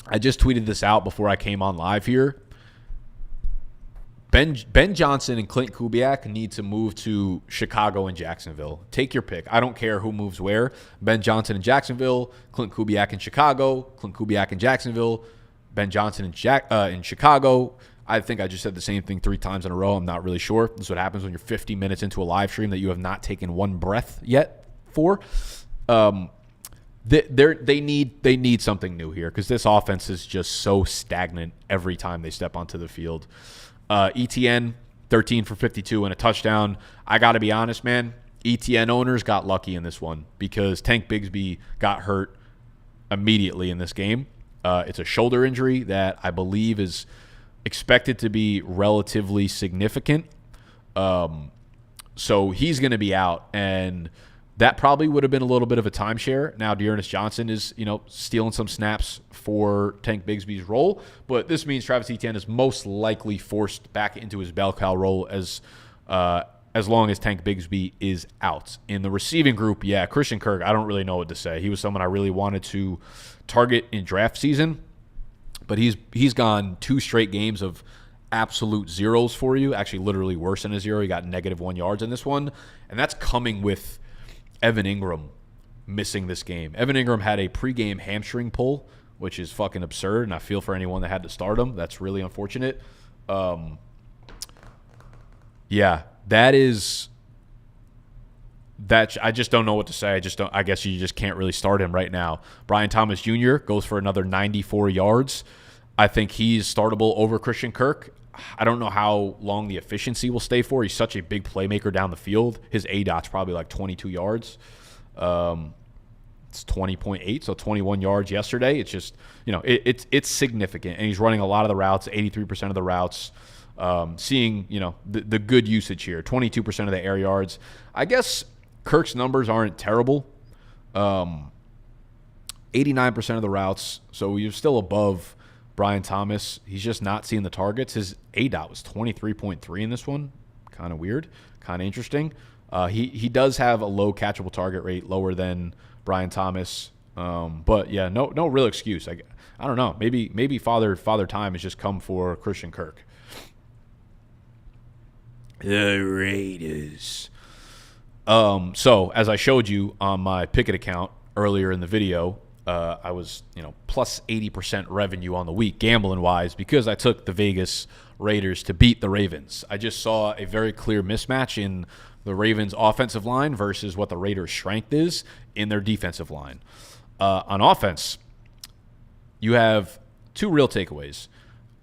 I just tweeted this out before I came on live here. Ben Johnson and Clint Kubiak need to move to Chicago and Jacksonville. Take your pick. I don't care who moves where. Ben Johnson in Jacksonville, Clint Kubiak in Chicago, Clint Kubiak in Jacksonville, Ben Johnson in Chicago. I think I just said the same thing 3 times in a row. I'm not really sure. This is what happens when you're 50 minutes into a live stream that you have not taken one breath yet for. They need something new here because this offense is just so stagnant every time they step onto the field. ETN, 13 for 52 and a touchdown. I got to be honest, man. ETN owners got lucky in this one because Tank Bigsby got hurt immediately in this game. It's a shoulder injury that I believe is expected to be relatively significant. So he's going to be out, and that probably would have been a little bit of a timeshare. Now, Dearness Johnson is, stealing some snaps for Tank Bigsby's role, but this means Travis Etienne is most likely forced back into his bell cow role as long as Tank Bigsby is out. In the receiving group, Christian Kirk, I don't really know what to say. He was someone I really wanted to target in draft season, but he's gone 2 straight games of absolute zeros for you, actually literally worse than a zero. He got -1 yards in this one, and that's coming with Evan Ingram missing this game. Evan Ingram had a pregame hamstring pull, which is fucking absurd, and I feel for anyone that had to start him. That's really unfortunate. That I just don't know what to say. I guess you just can't really start him right now. Brian Thomas Jr. goes for another 94 yards. I think he's startable over Christian Kirk. I don't know how long the efficiency will stay for. He's such a big playmaker down the field. His ADOT's probably like 22 yards. It's 20.8, so 21 yards yesterday. It's just, it's significant. And he's running a lot of the routes, 83% of the routes. Seeing, the good usage here, 22% of the air yards. I guess Kirk's numbers aren't terrible. 89% of the routes, so you're still above Brian Thomas. He's just not seeing the targets. His ADOT was 23.3 in this one. Kind of weird. Kind of interesting. He does have a low catchable target rate, lower than Brian Thomas. But yeah, no real excuse. I don't know. Maybe Father Time has just come for Christian Kirk. The Raiders. So as I showed you on my Picket account earlier in the video, I was, plus 80% revenue on the week, gambling-wise, because I took the Vegas Raiders to beat the Ravens. I just saw a very clear mismatch in the Ravens' offensive line versus what the Raiders' strength is in their defensive line. On offense, you have 2 real takeaways.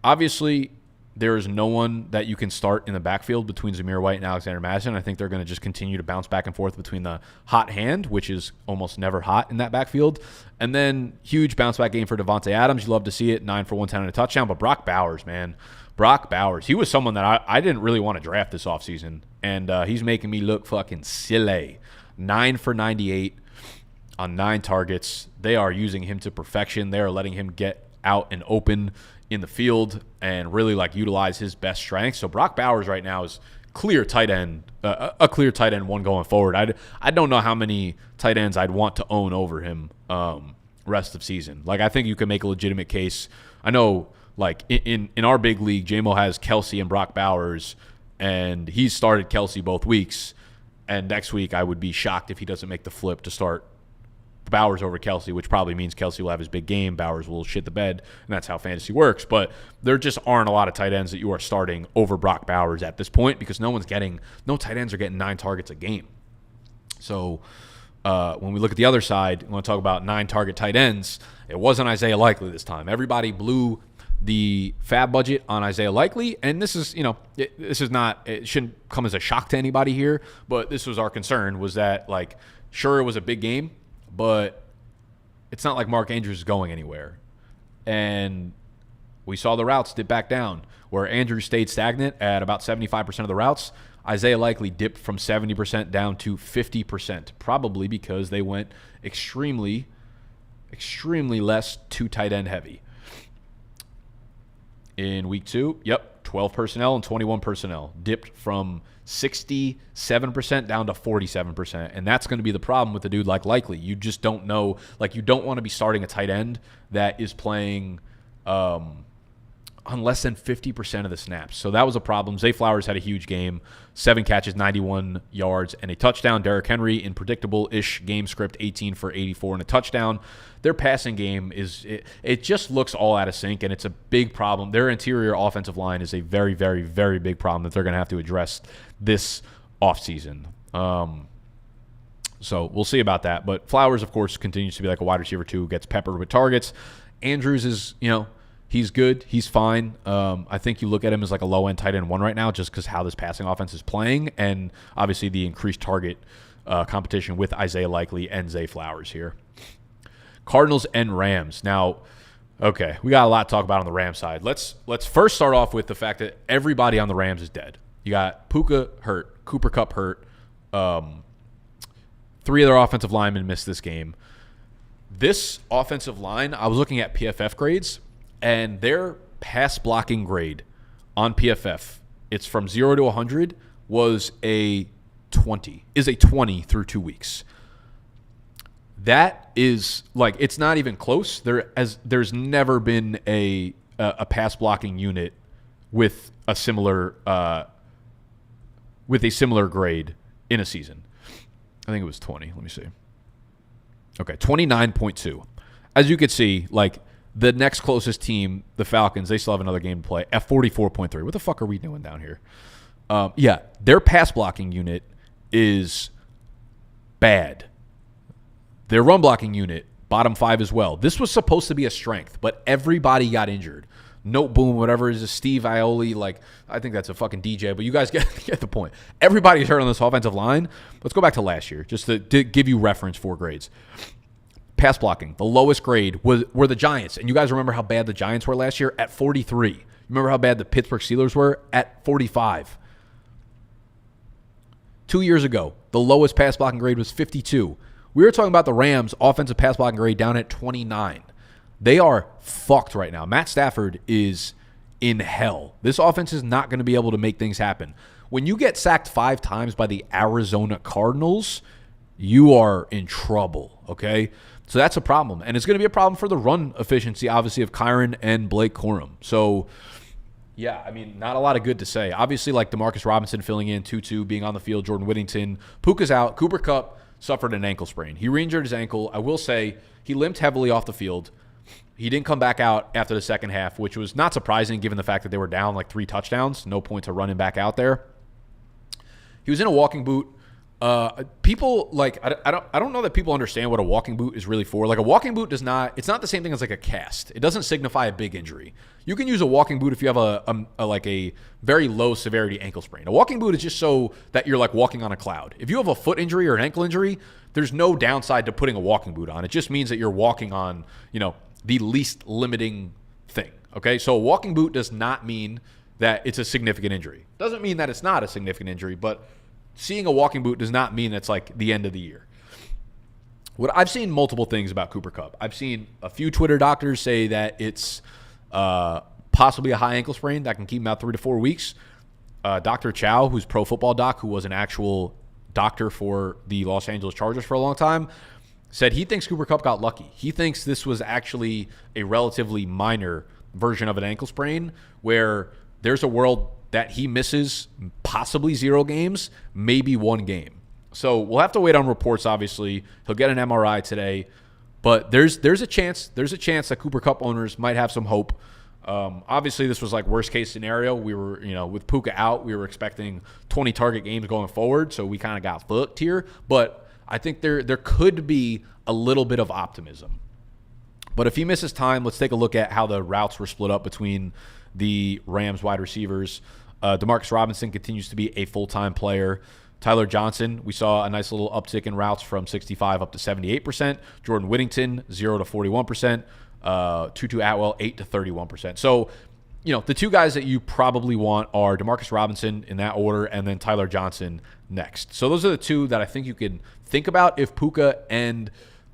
Obviously, there is no one that you can start in the backfield between Zamir White and Alexander Madison. I think they're going to just continue to bounce back and forth between the hot hand, which is almost never hot in that backfield, and then huge bounce back game for Devontae Adams. You love to see it, 9 for 110 and a touchdown. But Brock Bowers, man. Brock Bowers, he was someone that I didn't really want to draft this offseason, and he's making me look fucking silly. 9 for 98 on 9 targets. They are using him to perfection. They are letting him get out and open in the field and really utilize his best strengths. So Brock Bowers right now is clear tight end, a clear tight end one going forward. I don't know how many tight ends I'd want to own over him rest of season. I think you can make a legitimate case. I know in our big league, JMO has Kelsey and Brock Bowers, and he's started Kelsey both weeks. And next week I would be shocked if he doesn't make the flip to start Bowers over Kelsey, which probably means Kelsey will have his big game. Bowers will shit the bed, and that's how fantasy works. But there just aren't a lot of tight ends that you are starting over Brock Bowers at this point because no tight ends are getting 9 targets a game. So when we look at the other side, we want to talk about 9-target tight ends. It wasn't Isaiah Likely this time. Everybody blew the fab budget on Isaiah Likely, and this is, it shouldn't come as a shock to anybody here, but this was our concern, was that, sure, it was a big game, but it's not like Mark Andrews is going anywhere. And we saw the routes dip back down. Where Andrews stayed stagnant at about 75% of the routes, Isaiah Likely dipped from 70% down to 50%, probably because they went extremely less 2 tight end heavy. In week 2, 12 personnel and 21 personnel. Dipped from 67% down to 47%. And that's going to be the problem with a dude like Likely. You just don't know. You don't want to be starting a tight end that is playing on less than 50% of the snaps. So that was a problem. Zay Flowers had a huge game, 7 catches, 91 yards, and a touchdown. Derrick Henry in predictable-ish game script, 18 for 84 and a touchdown. Their passing game it just looks all out of sync, and it's a big problem. Their interior offensive line is a very, very, very big problem that they're going to have to address this offseason. So we'll see about that. But Flowers, of course, continues to be like a wide receiver, too, gets peppered with targets. Andrews is, he's good. He's fine. I think you look at him as like a low-end tight end 1 right now just because how this passing offense is playing and obviously the increased target competition with Isaiah Likely and Zay Flowers here. Cardinals and Rams. Now, okay, we got a lot to talk about on the Rams side. Let's first start off with the fact that everybody on the Rams is dead. You got Puka hurt, Cooper Kupp hurt. 3 of their offensive linemen missed this game. This offensive line, I was looking at PFF grades, and their pass blocking grade on PFF, it's from 0 to 100, was a 20 through 2 weeks. That is like, it's not even close. There's never been a pass blocking unit with a similar grade in a season. I think it was 20. Let me see. Okay, 29.2. As you could see, like the next closest team, the Falcons, they still have another game to play at 44.3. What the fuck are we doing down here? Their pass blocking unit is bad. Their run blocking unit, bottom 5 as well. This was supposed to be a strength, but everybody got injured. Note boom, whatever it is, Steve Aioli, like I think that's a fucking DJ, but you guys get the point. Everybody's hurt on this offensive line. Let's go back to last year, just to give you reference for grades. Pass blocking, the lowest grade were the Giants, and you guys remember how bad the Giants were last year at 43. You remember how bad the Pittsburgh Steelers were at 45. 2 years ago, the lowest pass blocking grade was 52. We were talking about the Rams' offensive pass blocking grade down at 29. They are fucked right now. Matt Stafford is in hell. This offense is not going to be able to make things happen. When you get sacked 5 times by the Arizona Cardinals, you are in trouble, okay? So that's a problem. And it's going to be a problem for the run efficiency, obviously, of Kyren and Blake Corum. So, yeah, I mean, not a lot of good to say. Obviously, like Demarcus Robinson filling in, Tutu being on the field, Jordan Whittington. Puka's out. Cooper Kupp suffered an ankle sprain. He re-injured his ankle. I will say he limped heavily off the field. He didn't come back out after the second half, which was not surprising given the fact that they were down like 3 touchdowns. No point to running back out there. He was in a walking boot. People like I don't know that people understand what a walking boot is really for. Like a walking boot it's not the same thing as like a cast. It doesn't signify a big injury. You can use a walking boot if you have a very low severity ankle sprain. A walking boot is just so that you're like walking on a cloud. If you have a foot injury or an ankle injury, there's no downside to putting a walking boot on. It just means that you're walking on, the least limiting thing. Okay? So a walking boot does not mean that it's a significant injury. Doesn't mean that it's not a significant injury, but seeing a walking boot does not mean it's like the end of the year. What I've seen multiple things about Cooper Kupp. I've seen a few Twitter doctors say that it's possibly a high ankle sprain that can keep him out 3 to 4 weeks. Dr. Chow, who's Pro Football Doc, who was an actual doctor for the Los Angeles Chargers for a long time, said he thinks Cooper Kupp got lucky. He thinks this was actually a relatively minor version of an ankle sprain where there's a world that he misses possibly 0 games, maybe 1 game. So we'll have to wait on reports, obviously. He'll get an MRI today. But there's a chance that Cooper Kupp owners might have some hope. Obviously, this was like worst case scenario. We were, with Puka out, we were expecting 20 target games going forward, so we kind of got fucked here. But I think there could be a little bit of optimism. But if he misses time, let's take a look at how the routes were split up between the Rams wide receivers. Demarcus Robinson continues to be a full-time player. Tyler Johnson, we saw a nice little uptick in routes from 65 up to 78%. Jordan Whittington, 0 to 41%. Tutu Atwell, 8 to 31%. So, the 2 guys that you probably want are Demarcus Robinson in that order and then Tyler Johnson next. So those are the 2 that I think you can think about if Puka and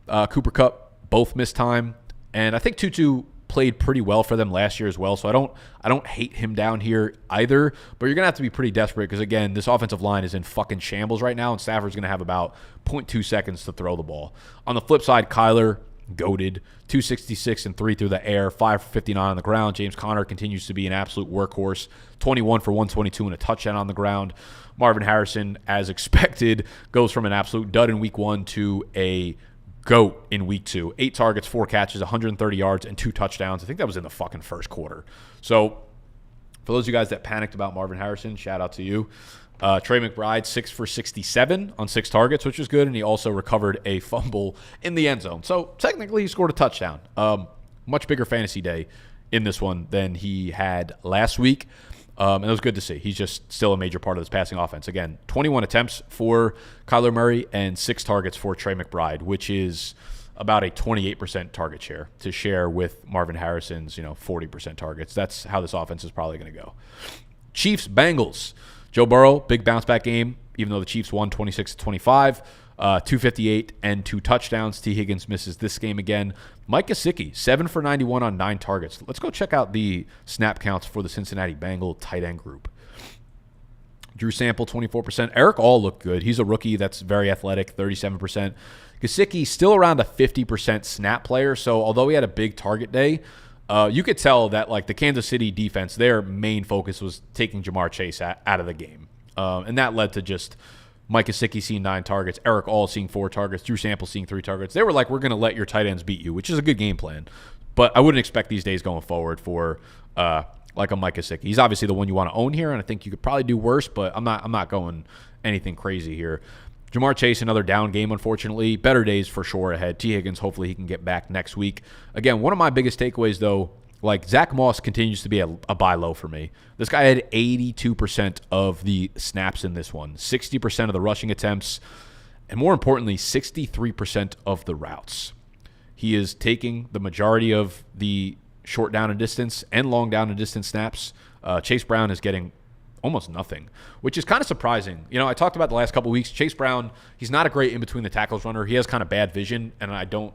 Cooper Kupp both miss time. And I think Tutu played pretty well for them last year as well, so I don't hate him down here either, but you're going to have to be pretty desperate because, again, this offensive line is in fucking shambles right now, and Stafford's going to have about 0.2 seconds to throw the ball. On the flip side, Kyler, goated. 266 and 3 through the air, 5 for 59 on the ground. James Conner continues to be an absolute workhorse. 21 for 122 and a touchdown on the ground. Marvin Harrison, as expected, goes from an absolute dud in week 1 to a GOAT in week 2. 8 targets, 4 catches, 130 yards, and 2 touchdowns. I think that was in the fucking first quarter. So for those of you guys that panicked about Marvin Harrison, shout out to you. Trey McBride, 6 for 67 on 6 targets, which is good, and he also recovered a fumble in the end zone. So technically he scored a touchdown. Much bigger fantasy day in this one than he had last week, and it was good to see. He's just still a major part of this passing offense. Again, 21 attempts for Kyler Murray and 6 targets for Trey McBride, which is about a 28% target share to share with Marvin Harrison's 40% targets. That's how this offense is probably going to go. Chiefs, Bengals. Joe Burrow, big bounce-back game, even though the Chiefs won 26-25, 258 and 2 touchdowns. T. Higgins misses this game again. Mike Gesicki, 7 for 91 on 9 targets. Let's go check out the snap counts for the Cincinnati Bengal tight end group. Drew Sample, 24%. Eric All looked good. He's a rookie that's very athletic, 37%. Gesicki still around a 50% snap player, so although he had a big target day, you could tell that like the Kansas City defense, their main focus was taking Jamar Chase out of the game. And that led to just Mike Gesicki seeing 9 targets, Eric All seeing 4 targets, Drew Sample seeing 3 targets. They were like, we're going to let your tight ends beat you, which is a good game plan. But I wouldn't expect these days going forward for like a Mike Gesicki. He's obviously the one you want to own here, and I think you could probably do worse, but I'm not going anything crazy here. Jamar Chase, another down game, unfortunately. Better days for sure ahead. T. Higgins, hopefully he can get back next week. Again, one of my biggest takeaways, though, like Zach Moss continues to be a buy low for me. This guy had 82% of the snaps in this one, 60% of the rushing attempts, and more importantly, 63% of the routes. He is taking the majority of the short down and distance and long down and distance snaps. Chase Brown is getting almost nothing, which is kind of surprising. I talked about the last couple of weeks. Chase Brown, he's not a great in-between the tackles runner. He has kind of bad vision, and I don't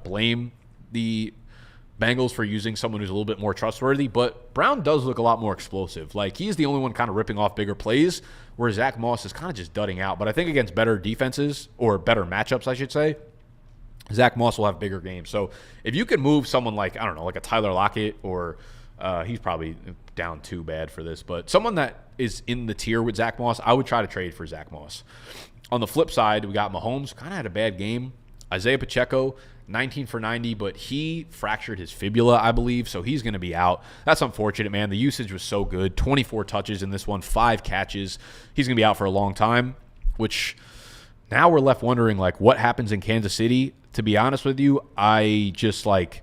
blame the Bengals for using someone who's a little bit more trustworthy, but Brown does look a lot more explosive. Like, he's the only one kind of ripping off bigger plays, where Zach Moss is kind of just dudding out. But I think against better defenses, or better matchups, I should say, Zach Moss will have bigger games. So if you could move someone like, I don't know, like a Tyler Lockett, or he's probably down too bad for this, but someone that is in the tier with Zach Moss, I would try to trade for Zach Moss. On the flip side, we got Mahomes, kind of had a bad game. Isaiah Pacheco, 19 for 90, but he fractured his fibula, I believe, so he's going to be out. That's unfortunate, man. The usage was so good. 24 touches in this one, 5 catches. He's going to be out for a long time, which now we're left wondering, like, what happens in Kansas City? To be honest with you, I just, like,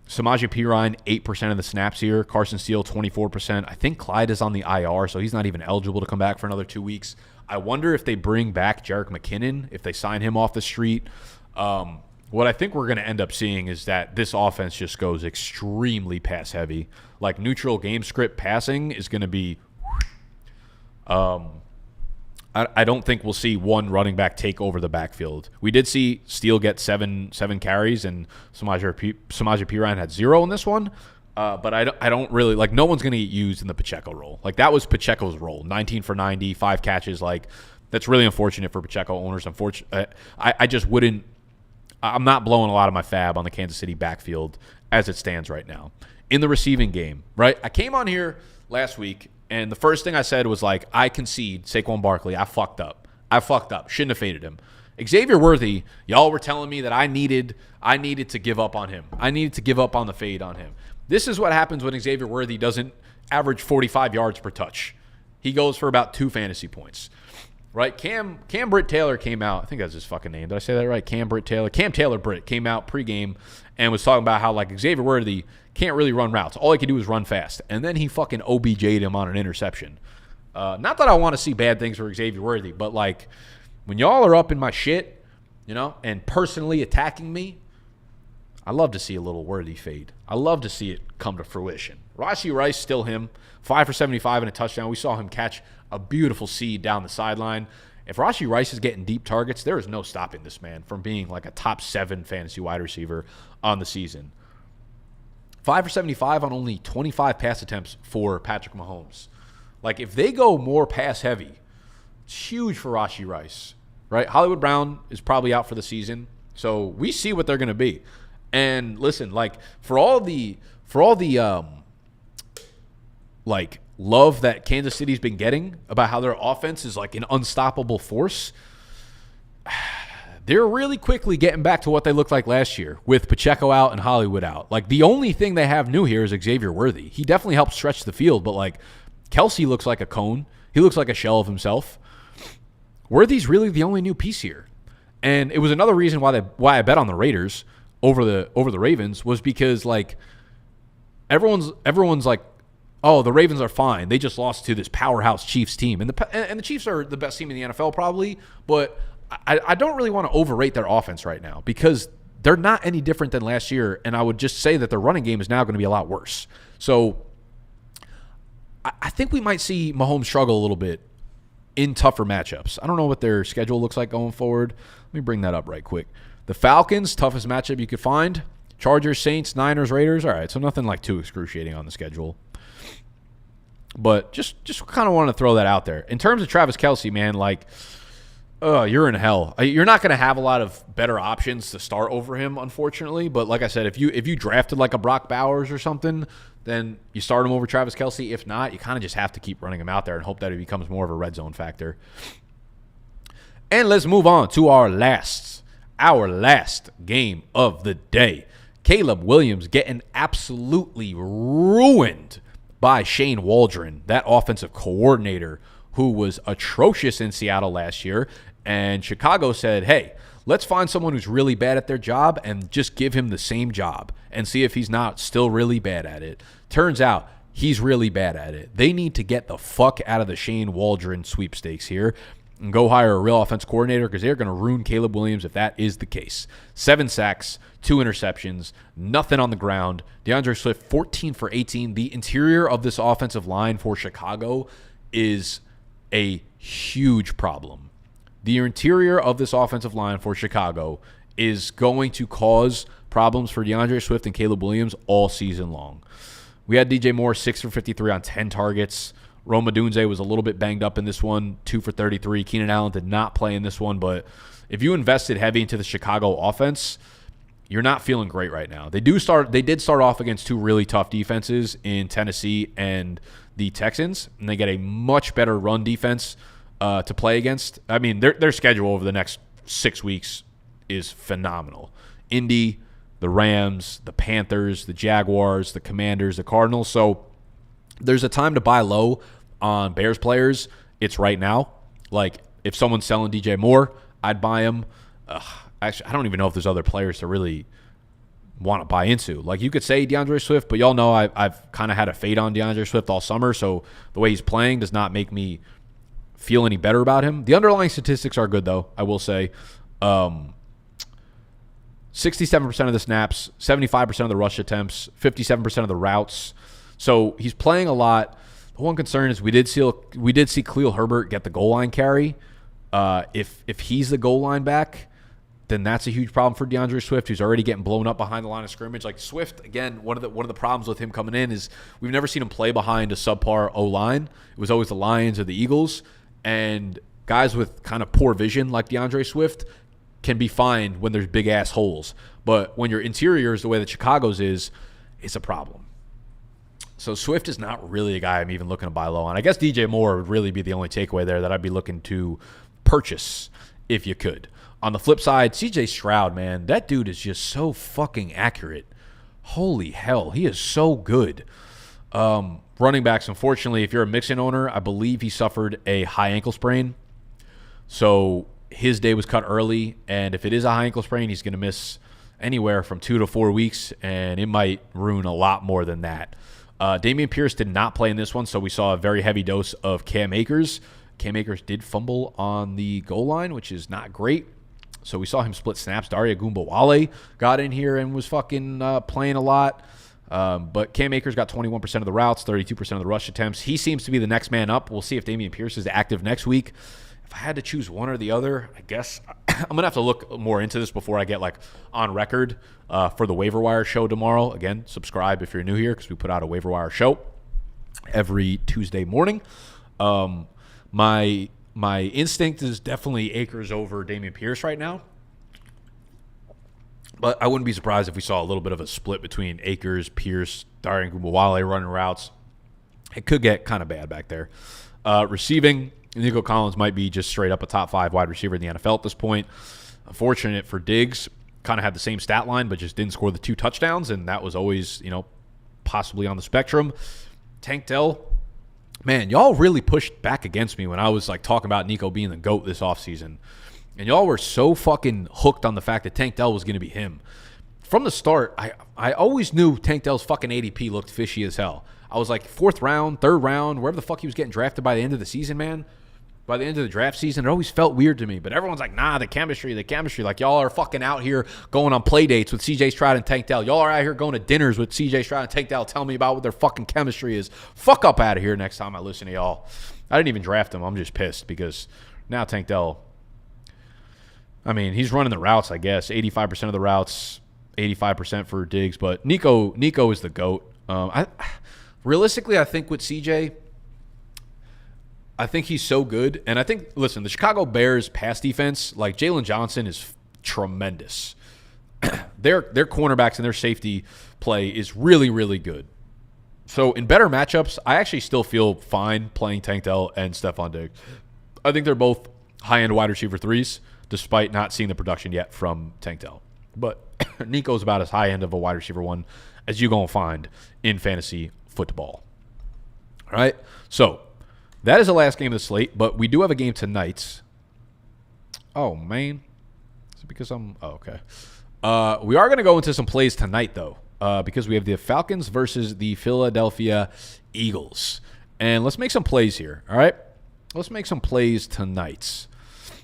Samaje Perine, 8% of the snaps here. Carson Steele, 24%. I think Clyde is on the IR, so he's not even eligible to come back for another 2 weeks. I wonder if they bring back Jerick McKinnon, if they sign him off the street. What I think we're going to end up seeing is that this offense just goes extremely pass heavy. Like, neutral game script passing is going to be I don't think we'll see one running back take over the backfield. We did see Steele get seven carries, and Samaje Perine had 0 in this one. But I don't really, like, no one's going to get used in the Pacheco role. Like, that was Pacheco's role, 19 for 90, 5 catches. Like, that's really unfortunate for Pacheco owners. I just wouldn't. I'm not blowing a lot of my fab on the Kansas City backfield as it stands right now. In the receiving game, right? I came on here last week, and the first thing I said was, like, I concede Saquon Barkley. I fucked up. Shouldn't have faded him. Xavier Worthy, y'all were telling me that I needed to give up on him. I needed to give up on the fade on him. This is what happens when Xavier Worthy doesn't average 45 yards per touch. He goes for about 2 fantasy points. Right? Cam Britt Taylor came out. I think that's his fucking name. Did I say that right? Cam Taylor Britt came out pregame and was talking about how, like, Xavier Worthy can't really run routes. All he can do is run fast. And then he fucking OBJ'd him on an interception. Not that I want to see bad things for Xavier Worthy, but, like, when y'all are up in my shit, and personally attacking me, I love to see a little Worthy fade. I love to see it come to fruition. Rashee Rice, still him. 5 for 75 and a touchdown. We saw him catch a beautiful seed down the sideline. If Rashee Rice is getting deep targets, there is no stopping this man from being like a top 7 fantasy wide receiver on the season. 5 for 75 on only 25 pass attempts for Patrick Mahomes. Like, if they go more pass heavy, it's huge for Rashee Rice, right? Hollywood Brown is probably out for the season, so we see what they're going to be. And listen, like for all the like love that Kansas City's been getting about how their offense is like an unstoppable force, they're really quickly getting back to what they looked like last year with Pacheco out and Hollywood out. Like the only thing they have new here is Xavier Worthy. He definitely helps stretch the field, but like Kelsey looks like a cone. He looks like a shell of himself. Worthy's really the only new piece here. And it was another reason why I bet on the Raiders over the Ravens was because like everyone's like, oh, the Ravens are fine. They just lost to this powerhouse Chiefs team. And the Chiefs are the best team in the NFL probably, but I don't really want to overrate their offense right now because they're not any different than last year, and I would just say that their running game is now going to be a lot worse. So I think we might see Mahomes struggle a little bit in tougher matchups. I don't know what their schedule looks like going forward. Let me bring that up right quick. The Falcons, toughest matchup you could find. Chargers, Saints, Niners, Raiders. All right, so nothing like too excruciating on the schedule. But just kind of want to throw that out there. In terms of Travis Kelce, man, like, you're in hell. You're not going to have a lot of better options to start over him, unfortunately. But like I said, if you drafted like a Brock Bowers or something, then you start him over Travis Kelce. If not, you kind of just have to keep running him out there and hope that he becomes more of a red zone factor. And let's move on to our last game of the day. Caleb Williams getting absolutely ruined by Shane Waldron, that offensive coordinator who was atrocious in Seattle last year. And Chicago said, hey, let's find someone who's really bad at their job and just give him the same job and see if he's not still really bad at it. Turns out he's really bad at it. They need to get the fuck out of the Shane Waldron sweepstakes here and go hire a real offense coordinator because they're going to ruin Caleb Williams if that is the case. 7 sacks, 2 interceptions, nothing on the ground. DeAndre Swift, 14 for 18. The interior of this offensive line for Chicago is a huge problem. The interior of this offensive line for Chicago is going to cause problems for DeAndre Swift and Caleb Williams all season long. We had DJ Moore 6 for 53 on 10 targets. Rome Odunze was a little bit banged up in this one, 2 for 33. Keenan Allen did not play in this one, but if you invested heavy into the Chicago offense, you're not feeling great right now. They did start off against 2 really tough defenses in Tennessee and the Texans, and they get a much better run defense to play against. I mean, their schedule over the next 6 weeks is phenomenal. Indy, the Rams, the Panthers, the Jaguars, the Commanders, the Cardinals. So there's a time to buy low on Bears players. It's right now. Like, if someone's selling DJ Moore, I'd buy him. Actually, I don't even know if there's other players to really want to buy into. Like, you could say DeAndre Swift, but y'all know I've kind of had a fade on DeAndre Swift all summer, so the way he's playing does not make me feel any better about him. The underlying statistics are good, though, I will say. 67% of the snaps, 75% of the rush attempts, 57% of the routes. So he's playing a lot. The one concern is we did see Khalil Herbert get the goal line carry. If he's the goal line back, then that's a huge problem for DeAndre Swift, who's already getting blown up behind the line of scrimmage. Like Swift, again, one of the problems with him coming in is we've never seen him play behind a subpar O-line. It was always the Lions or the Eagles. And guys with kind of poor vision like DeAndre Swift can be fine when there's big-ass holes. But when your interior is the way that Chicago's is, it's a problem. So Swift is not really a guy I'm even looking to buy low on. I guess DJ Moore would really be the only takeaway there that I'd be looking to purchase if you could. On the flip side, CJ Stroud, man, that dude is just so fucking accurate. Holy hell, he is so good. Running backs, unfortunately, if you're a Mixon owner, I believe he suffered a high ankle sprain. So his day was cut early, and if it is a high ankle sprain, he's going to miss anywhere from 2 to 4 weeks, and it might ruin a lot more than that. Dameon Pierce did not play in this one, so we saw a very heavy dose of Cam Akers. Cam Akers did fumble on the goal line, which is not great. So we saw him split snaps. Daria Gumbawale got in here and was fucking playing a lot. But Cam Akers got 21% of the routes, 32% of the rush attempts. He seems to be the next man up. We'll see if Dameon Pierce is active next week. If I had to choose one or the other, I guess I'm going to have to look more into this before I get like on record for the waiver wire show tomorrow. Again, subscribe if you're new here because we put out a waiver wire show every Tuesday morning. My instinct is definitely Akers over Dameon Pierce right now. But I wouldn't be surprised if we saw a little bit of a split between Akers, Pierce, Darian Wale running routes. It could get kind of bad back there. Receiving, Nico Collins might be just straight up a top 5 wide receiver in the NFL at this point. Unfortunate for Diggs, kind of had the same stat line, but just didn't score the 2 touchdowns, and that was always, possibly on the spectrum. Tank Dell, man, y'all really pushed back against me when I was talking about Nico being the GOAT this offseason. And y'all were so fucking hooked on the fact that Tank Dell was going to be him. From the start, I always knew Tank Dell's fucking ADP looked fishy as hell. I was like 4th round, 3rd round, wherever the fuck he was getting drafted by the end of the season, man. By the end of the draft season, it always felt weird to me. But everyone's like, nah, the chemistry. Like, y'all are fucking out here going on play dates with CJ Stroud and Tank Dell. Y'all are out here going to dinners with CJ Stroud and Tank Dell telling me about what their fucking chemistry is. Fuck up out of here next time I listen to y'all. I didn't even draft him. I'm just pissed because now Tank Dell, he's running the routes, I guess. 85% of the routes, 85% for Diggs. But Nico is the GOAT. Realistically, I think with CJ, I think he's so good. And I think, listen, the Chicago Bears pass defense, like Jalen Johnson is tremendous. Their cornerbacks and their safety play is really, really good. So in better matchups, I actually still feel fine playing Tank Dell and Stephon Diggs. I think they're both high-end wide receiver 3s, despite not seeing the production yet from Tank Dell. But Nico's about as high-end of a wide receiver 1 as you're going to find in fantasy football. All right? So that is the last game of the slate, but we do have a game tonight. Oh, man. Is it because I'm... Oh, okay. We are going to go into some plays tonight, though, because we have the Falcons versus the Philadelphia Eagles. And let's make some plays here, all right? Let's make some plays tonight.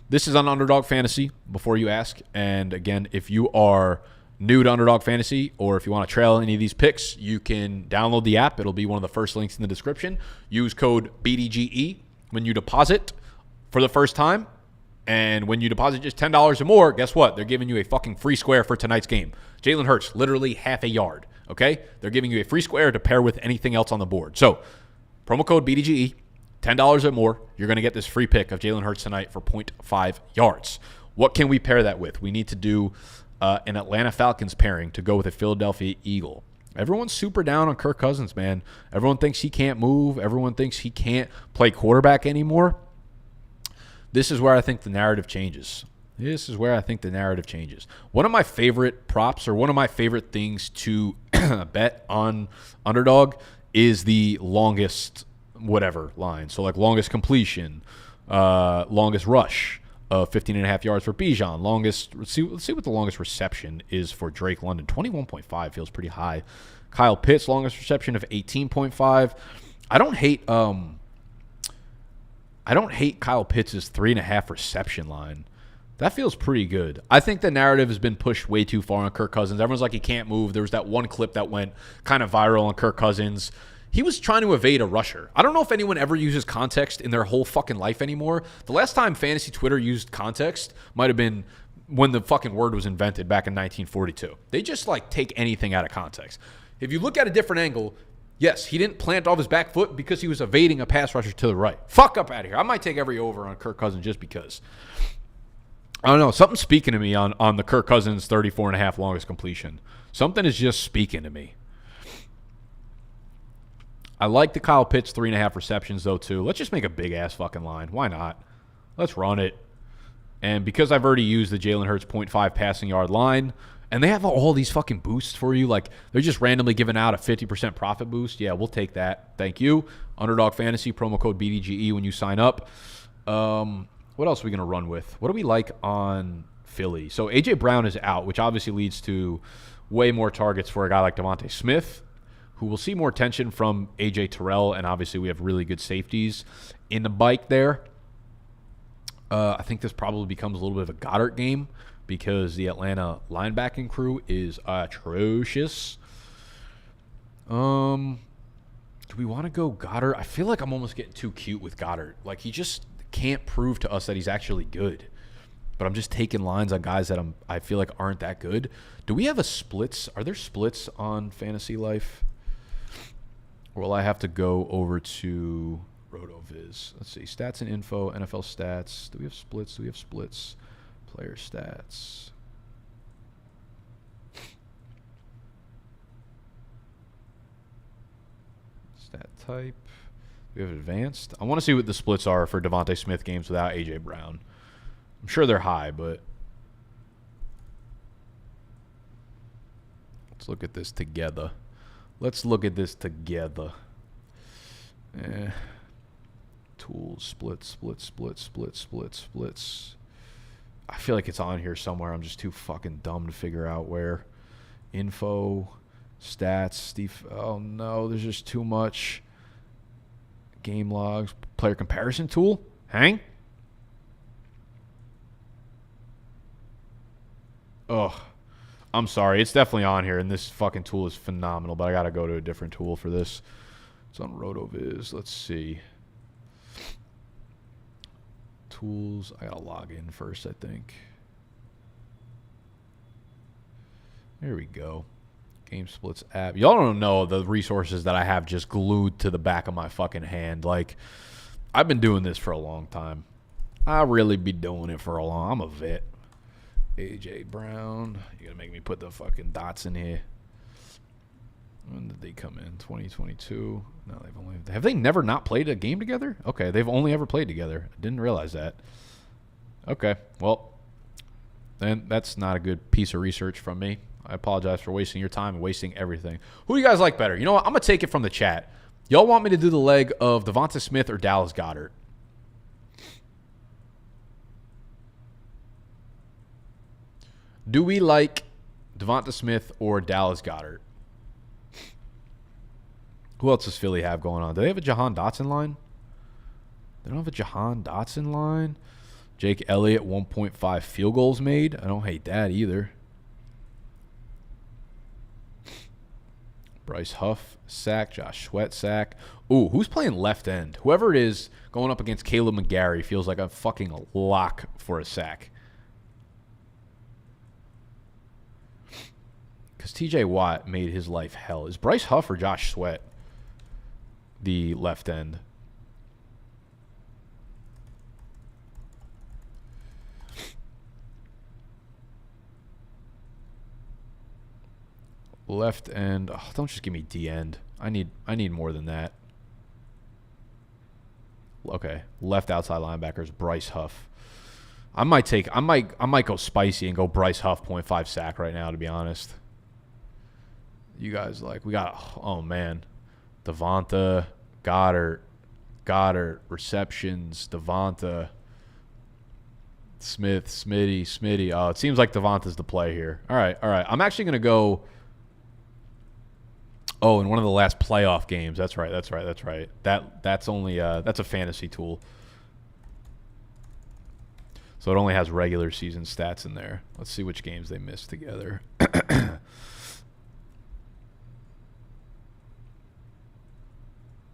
This is on Underdog Fantasy, before you ask. And, again, if you are new to Underdog Fantasy, or if you want to trail any of these picks, you can download the app. It'll be one of the first links in the description. Use code BDGE when you deposit for the first time. And when you deposit just $10 or more, guess what? They're giving you a fucking free square for tonight's game. Jalen Hurts, literally half a yard, okay? They're giving you a free square to pair with anything else on the board. So, promo code BDGE, $10 or more, you're going to get this free pick of Jalen Hurts tonight for 0.5 yards. What can we pair that with? We need to do an Atlanta Falcons pairing to go with a Philadelphia Eagle. Everyone's super down on Kirk Cousins, man. Everyone thinks he can't move. Everyone thinks he can't play quarterback anymore. This is where I think the narrative changes. One of my favorite props, or one of my favorite things to bet on Underdog, is the longest whatever line. So like longest completion, longest rush of 15.5 yards for Bijan. Let's see what the longest reception is for Drake London. 21.5 feels pretty high. Kyle Pitts, longest reception of 18.5. I don't hate Kyle Pitts' 3.5 reception line. That feels pretty good. I think the narrative has been pushed way too far on Kirk Cousins. Everyone's like, he can't move. There was that one clip that went kind of viral on Kirk Cousins. He was trying to evade a rusher. I don't know if anyone ever uses context in their whole fucking life anymore. The last time fantasy Twitter used context might have been when the fucking word was invented back in 1942. They just take anything out of context. If you look at a different angle, yes, he didn't plant off his back foot because he was evading a pass rusher to the right. Fuck up out of here. I might take every over on Kirk Cousins just because. I don't know. Something's speaking to me on the Kirk Cousins 34.5 longest completion. Something is just speaking to me. I like the Kyle Pitts 3.5 receptions, though, too. Let's just make a big-ass fucking line. Why not? Let's run it. And because I've already used the Jalen Hurts 0.5 passing yard line, and they have all these fucking boosts for you, they're just randomly giving out a 50% profit boost. Yeah, we'll take that. Thank you. Underdog Fantasy, promo code BDGE when you sign up. What else are we going to run with? What do we like on Philly? So A.J. Brown is out, which obviously leads to way more targets for a guy like Devontae Smith, who will see more tension from A.J. Terrell, and obviously we have really good safeties in the bike there. I think this probably becomes a little bit of a Goddard game because the Atlanta linebacking crew is atrocious. Do we want to go Goddard? I feel like I'm almost getting too cute with Goddard. He just can't prove to us that he's actually good. But I'm just taking lines on guys that I feel like aren't that good. Do we have a splits? Are there splits on Fantasy Life? Or will I have to go over to RotoViz? Let's see. Stats and info, NFL stats. Do we have splits? Player stats. Stat type. We have advanced. I want to see what the splits are for Devontae Smith games without A.J. Brown. I'm sure they're high, but let's look at this together. Tools, splits. I feel like it's on here somewhere. I'm just too fucking dumb to figure out where. Info, stats, Steve. Oh no, there's just too much. Game logs, player comparison tool. Hang. Oh, I'm sorry. It's definitely on here, and this fucking tool is phenomenal, but I got to go to a different tool for this. It's on RotoViz. Let's see. Tools. I got to log in first, I think. There we go. Game Splits app. Y'all don't know the resources that I have just glued to the back of my fucking hand. Like, I've been doing this for a long time. I really be doing it for a long. I'm a vet. A.J. Brown. You got to make me put the fucking dots in here. When did they come in? 2022. No, have they never not played a game together? Okay, they've only ever played together. I didn't realize that. Okay, well, then that's not a good piece of research from me. I apologize for wasting your time and wasting everything. Who do you guys like better? You know what? I'm going to take it from the chat. Y'all want me to do the leg of Devonta Smith or Dallas Goedert? Do we like Devonta Smith or Dallas Goedert? Who else does Philly have going on? Do they have a Jahan Dotson line? They don't have a Jahan Dotson line. Jake Elliott, 1.5 field goals made. I don't hate that either. Bryce Huff, sack. Josh Sweat, sack. Ooh, who's playing left end? Whoever it is going up against Caleb McGarry feels like a fucking lock for a sack. Because TJ Watt made his life hell. Is Bryce Huff or Josh Sweat the left end? Left end. Oh, don't just give me D end. I need more than that. Okay, left outside linebackers Bryce Huff. I might go spicy and go Bryce Huff 0.5 sack right now, to be honest. You guys we got, oh man, Devonta, Goddard, receptions, Devonta, Smith, Smitty. Oh, it seems like Devonta's the play here. All right. I'm actually going to go. Oh, in one of the last playoff games. That's right. That's only that's a fantasy tool. So it only has regular season stats in there. Let's see which games they missed together.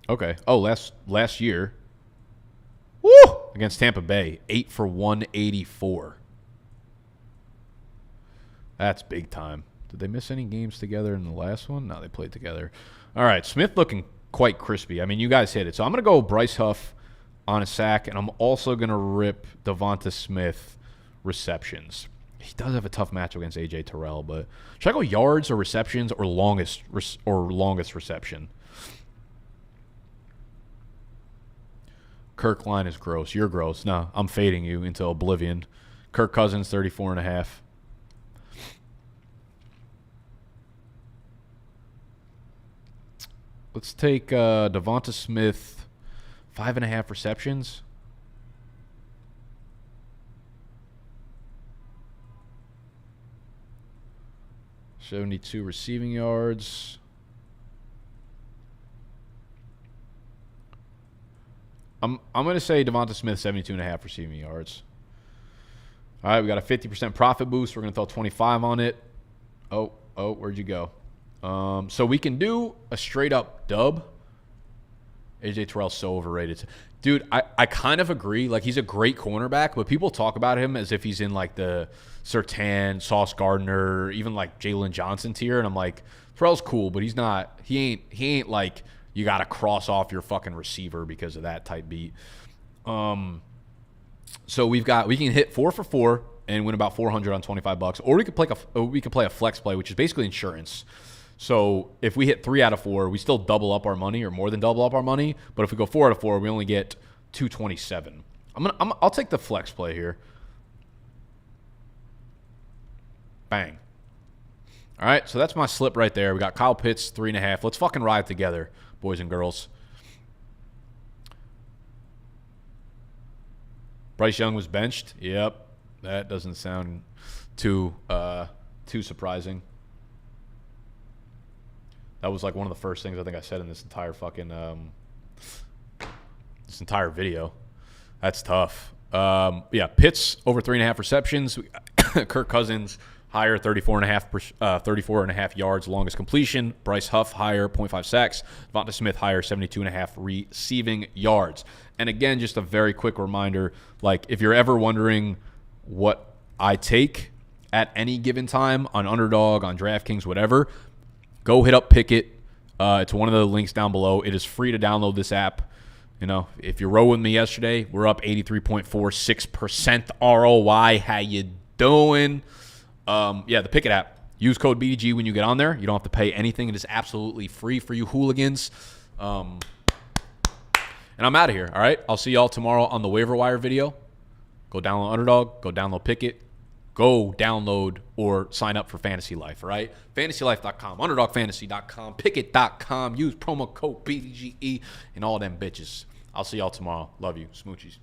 Okay. Oh, last year. Woo! Against Tampa Bay, 8 for 184. That's big time. Did they miss any games together in the last one? No, they played together. All right, Smith looking quite crispy. I mean, you guys hit it. So I'm going to go Bryce Huff on a sack, and I'm also going to rip Devonta Smith receptions. He does have a tough matchup against A.J. Terrell, but should I go yards or receptions or longest reception? Kirk line is gross. You're gross. No, I'm fading you into oblivion. Kirk Cousins, 34.5. Let's take Devonta Smith, 5.5 receptions. $72 receiving yards. I'm going to say Devonta Smith, 72.5 receiving yards. All right, we got a 50% profit boost. We're going to throw 25 on it. Oh, where'd you go? So we can do a straight-up dub. A.J. Terrell's so overrated. Dude, I kind of agree. Like, he's a great cornerback, but people talk about him as if he's in, like, the Surtain, Sauce Gardner, even, like, Jalen Johnson tier. And I'm like, Terrell's cool, but he's not – he ain't like – you got to cross off your fucking receiver because of that type beat. So we can hit 4 for 4 and win about $400 on $25, or we could play a flex play, which is basically insurance. So if we hit 3 out of 4, we still double up our money or more than double up our money. But if we go 4 out of 4, we only get 227. I'll take the flex play here. Bang. All right, so that's my slip right there. We got Kyle Pitts, 3.5. Let's fucking ride together, boys and girls. Bryce Young was benched. Yep, that doesn't sound too surprising. That was like one of the first things I think I said in this entire fucking this entire video. That's tough. Yeah, Pitts over 3.5 receptions. Kirk Cousins higher, 34.5 yards, longest completion. Bryce Huff higher, 0.5 sacks. Devonta Smith higher, 72.5 receiving yards. And again, just a very quick reminder, like if you're ever wondering what I take at any given time on Underdog, on DraftKings, whatever, go hit up Picket. It's one of the links down below. It is free to download this app. You know, if you rode with me yesterday, we're up 83.46% ROI. How you doing? Yeah, the Picket app. Use code BDGE when you get on there. You don't have to pay anything. It is absolutely free for you hooligans. And I'm out of here, all right? I'll see y'all tomorrow on the waiver wire video. Go download Underdog. Go download Picket. Go download or sign up for Fantasy Life, all right? FantasyLife.com, UnderdogFantasy.com, Picket.com. Use promo code BDGE and all them bitches. I'll see y'all tomorrow. Love you. Smoochies.